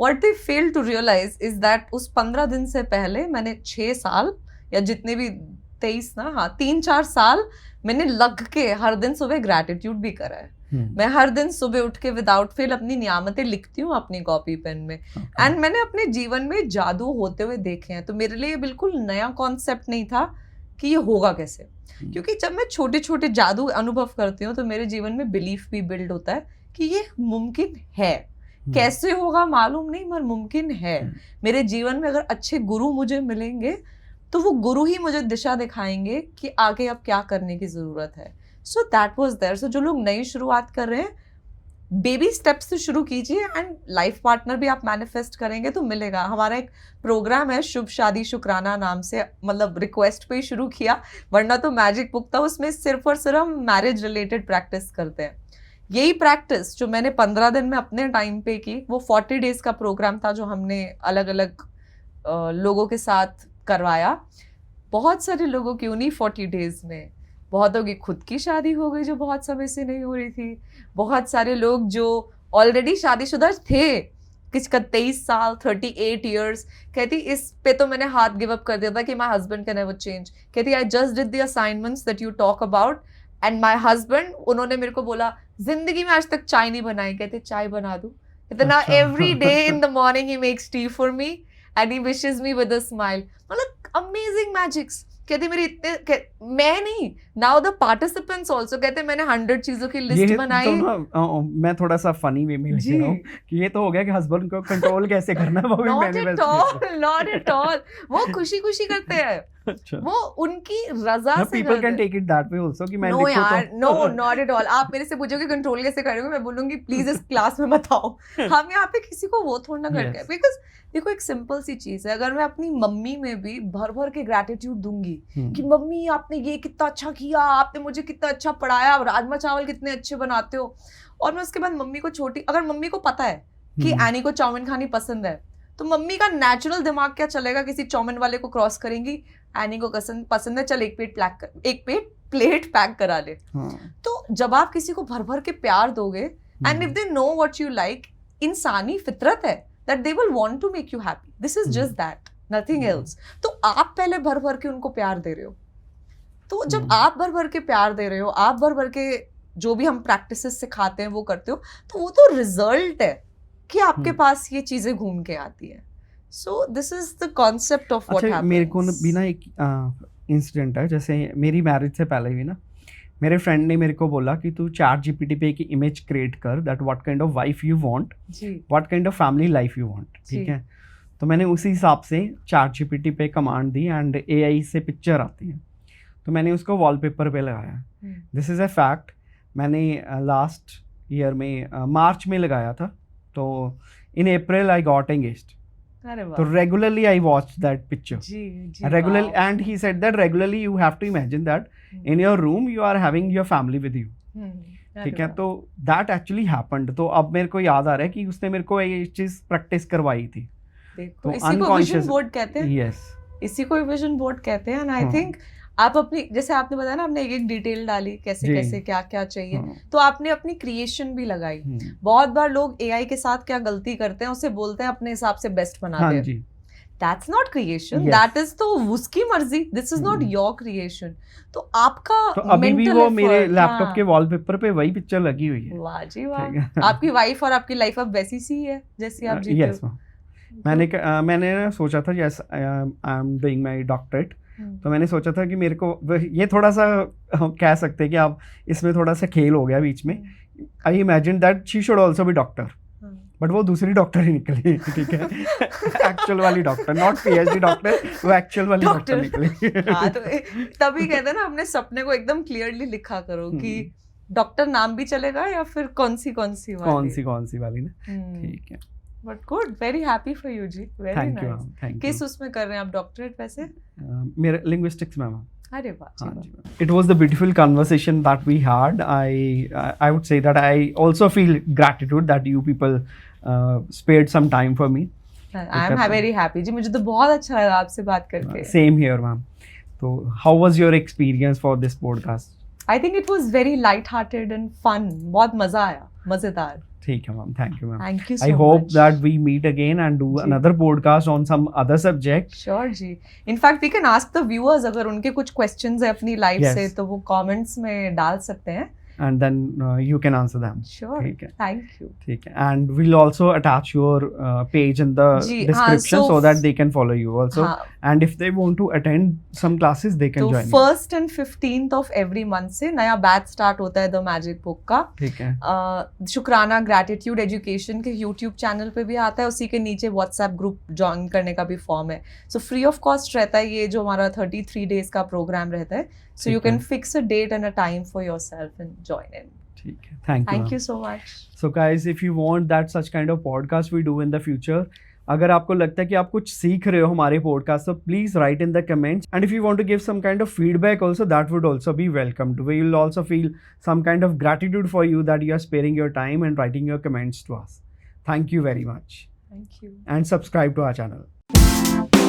What they fail to realize is that उस 15 दिन से पहले मैंने 6 साल या जितने भी 23 ना, हाँ 3-4 साल मैंने लग के हर दिन सुबह ग्रैटिट्यूड भी करा है। मैं हर दिन सुबह उठ के विदाउट फेल अपनी नियामतें लिखती हूँ अपनी कॉपी पेन में। एंड मैंने अपने जीवन में जादू होते हुए देखे हैं, तो मेरे लिए बिल्कुल नया कॉन्सेप्ट नहीं था कि ये होगा कैसे, क्योंकि जब मैं छोटे छोटे जादू अनुभव करती हूँ तो मेरे जीवन में बिलीफ भी बिल्ड होता है कि ये मुमकिन है। कैसे होगा मालूम नहीं, मगर मुमकिन है। मेरे जीवन में अगर अच्छे गुरु मुझे मिलेंगे तो वो गुरु ही मुझे दिशा दिखाएंगे कि आगे अब क्या करने की जरूरत है। So that was there. So जो लोग नई शुरुआत कर रहे हैं, बेबी स्टेप्स से शुरू कीजिए एंड लाइफ पार्टनर भी आप मैनिफेस्ट करेंगे तो मिलेगा। हमारा एक प्रोग्राम है शुभ शादी शुक्राना नाम से, मतलब रिक्वेस्ट पे ही शुरू किया, वरना तो मैजिक बुक था, उसमें सिर्फ और सिर्फ हम मैरिज रिलेटेड प्रैक्टिस करते हैं। यही प्रैक्टिस जो मैंने 15 दिन में अपने टाइम पे की, वो 40 डेज का प्रोग्राम था जो हमने अलग अलग लोगों के साथ करवाया, बहुत सारे लोगों की उन्हीं 40 डेज में, बहुतों की खुद की शादी हो गई जो बहुत समय से नहीं हो रही थी, बहुत सारे लोग जो ऑलरेडी शादीशुदा थे, किसी का 23 साल 38 ईयर्स, कहती इस पे तो मैंने हाथ गिव अप कर दिया था कि my husband can never change, कहती I just did the assignments that you talk about and my husband, उन्होंने मेरे को बोला जिंदगी में आज तक चाय नहीं बनाई, कहते चाय बना दूं, इतना अच्छा। Every day in the morning he makes T for me and he wishes me with a smile, मतलब अमेजिंग मैजिक्स, कहते मेरे मैं नहीं, नाउ द पार्टिसिपेंट्स आल्सो कहते मैंने 100 चीजों की लिस्ट बनाई। तो ना मैं थोड़ा सा फनी वे में लिख रहा हूँ कि ये तो हो गया कि हस्बैंड को कंट्रोल कैसे करना है, वो भी मैनिफेस्ट नॉट एट ऑल, वो खुशी खुशी करते हैं, अच्छा, वो उनकी रजा से people can take it that way also कि मैं नो लिखूं यार, तो नो नॉट एट ऑल, आप मेरे से पूछोगे कंट्रोल कैसे करोगे, मैं बोलूंगी प्लीज इस क्लास में मत आओ, हम यहाँ पे किसी को वो थोड़ा ना करते हैं, बिकॉज देखो एक सिंपल सी चीज है, अगर मैं अपनी मम्मी में भी भर भर के ग्रैटिट्यूड दूंगी कि मम्मी आपने ये कितना अच्छा किया, आपने मुझे कितना अच्छा पढ़ाया, राजमा चावल कितने अच्छे बनाते हो, और मैं उसके बाद मम्मी को छोटी, अगर मम्मी को पता है कि एनी को चाउमीन खानी पसंद है, तो मम्मी का नेचुरल दिमाग क्या चलेगा, किसी चाउमीन वाले को क्रॉस करेंगी, एनी को पसंद है, चल एक प्लेट पैक करा ले। तो जब आप किसी को भर भर के प्यार दोगे and if they know what you like, इंसानी फितरत है that they will want to make you happy, this is just that, nothing else। तो आप पहले भर भर के उनको प्यार दे रहे हो, तो जब आप भर भर के प्यार दे रहे हो, आप भर भर के जो भी हम प्रैक्टिसेस सिखाते हैं वो करते हो, तो वो तो रिजल्ट है कि आपके पास ये चीजें घूम के आती है। सो this is the concept of what happens. मेरे को भी ना एक इंसिडेंट है, जैसे मेरी मैरिज से पहले भी ना मेरे फ्रेंड ने मेरे को बोला कि तू चैट जीपीटी पे एक इमेज क्रिएट कर that what kind of wife you want, what kind of family life you want, ठीक है। तो मैंने उसी हिसाब से चैट जीपीटी पे कमांड दी एंड एआई से पिक्चर आती है, तो मैंने उसको वॉलपेपर पे लगाया। दिस इज़ अ फैक्ट, मैंने लास्ट ईयर में मार्च में लगाया था, तो इन अप्रैल आई गॉट एंगेज्ड। तो regularly I watched that picture regularly, wow. And he said that regularly you have to imagine that in your room you are having your family with you, ठीक है। तो that actually happened। तो अब मेरे को याद आ रहा है कि उसने मेरे को ये चीज प्रैक्टिस करवाई थी। तो इसी को विजन बोर्ड कहते हैं। यस, इसी को विजन बोर्ड कहते हैं। एंड आई थिंक आप अपनी, जैसे आपने बताया ना, आपने एक एक डिटेल डाली कैसे कैसे क्या क्या चाहिए, तो आपने अपनी क्रिएशन भी लगाई। बहुत बार लोग एआई के साथ क्या गलती करते हैं, उसे बोलते हैं अपने हिसाब से बेस्ट बना दे। That's not creation, that is तो उसकी मर्जी, this is not your creation. तो आपका तो अभी भी वो मेरे लैपटॉप के वॉलपेपर पे वही पिक्चर लगी हुई है। वाह जी वाह, आपकी वाइफ और आपकी लाइफ अब वैसी सी है जैसी आप जीते हो। मैंने सोचा था, yes I am doing my doctorate, तो मैंने सोचा था कि मेरे को ये थोड़ा सा कह सकते हैं कि आप इसमें थोड़ा सा खेल हो गया बीच में। I imagine that she should also be doctor, but वो दूसरी डॉक्टर ही निकली, ठीक है। एक्चुअल वाली डॉक्टर, नॉट पीएचडी डॉक्टर, वो एक्चुअल वाली डॉक्टर निकली। हाँ, तो तभी कहते हैं ना, अपने सपने को एकदम क्लियरली लिखा करो कि डॉक्टर नाम भी चलेगा या फिर कौन सी वाली ना, ठीक है। But good, very happy for you जी, वेरी नाइस। किस उसमें कर रहे हैं आप डॉक्टरेट वैसे? मेरे लिंग्विस्टिक्स में। अरे वाह, it was the beautiful conversation that we had. I would say that I also feel gratitude that you people spared some time for me. I am very happy जी, मुझे तो बहुत अच्छा लगा आपसे बात करके। Same here, ma'am. So how was your experience for this podcast? I think it was very light-hearted and fun. बहुत मजा आया, मजेदार। ठीक है ma'am, thank you ma'am. Thank you so I hope much. that we meet again and do another podcast on some other subject. Sure जी। In fact, we can ask the viewers, अगर उनके कुछ questions है अपनी life से, तो वो comments में डाल सकते हैं। And then you can answer them. Sure. ठीक है। Thank you. ठीक है। And we'll also attach your page in the description so that they can follow you also. And if they want to attend some classes, they can join. तो 1st and 15th of every month से नया batch start होता है the magic book का। ठीक है। शुक्राना gratitude education के यूट्यूब चैनल पे भी आता है, उसी के नीचे व्हाट्सएप ग्रुप ज्वाइन करने का भी फॉर्म है। सो फ्री ऑफ कॉस्ट रहता है ये जो हमारा 33 डेज का प्रोग्राम रहता है। So you can fix a date and a time for yourself and join in. ठीक है, thank you so much. So guys, if you want that such kind of podcast we do in the future, अगर आपको लगता है कि आप कुछ सीख रहे हो हमारे पॉडकास्ट, तो please write in the comments, and if you want to give some kind of feedback also, that would also be welcomed. We will also feel some kind of gratitude for you that you are sparing your time and writing your comments to us. Thank you very much. Thank you. And subscribe to our channel.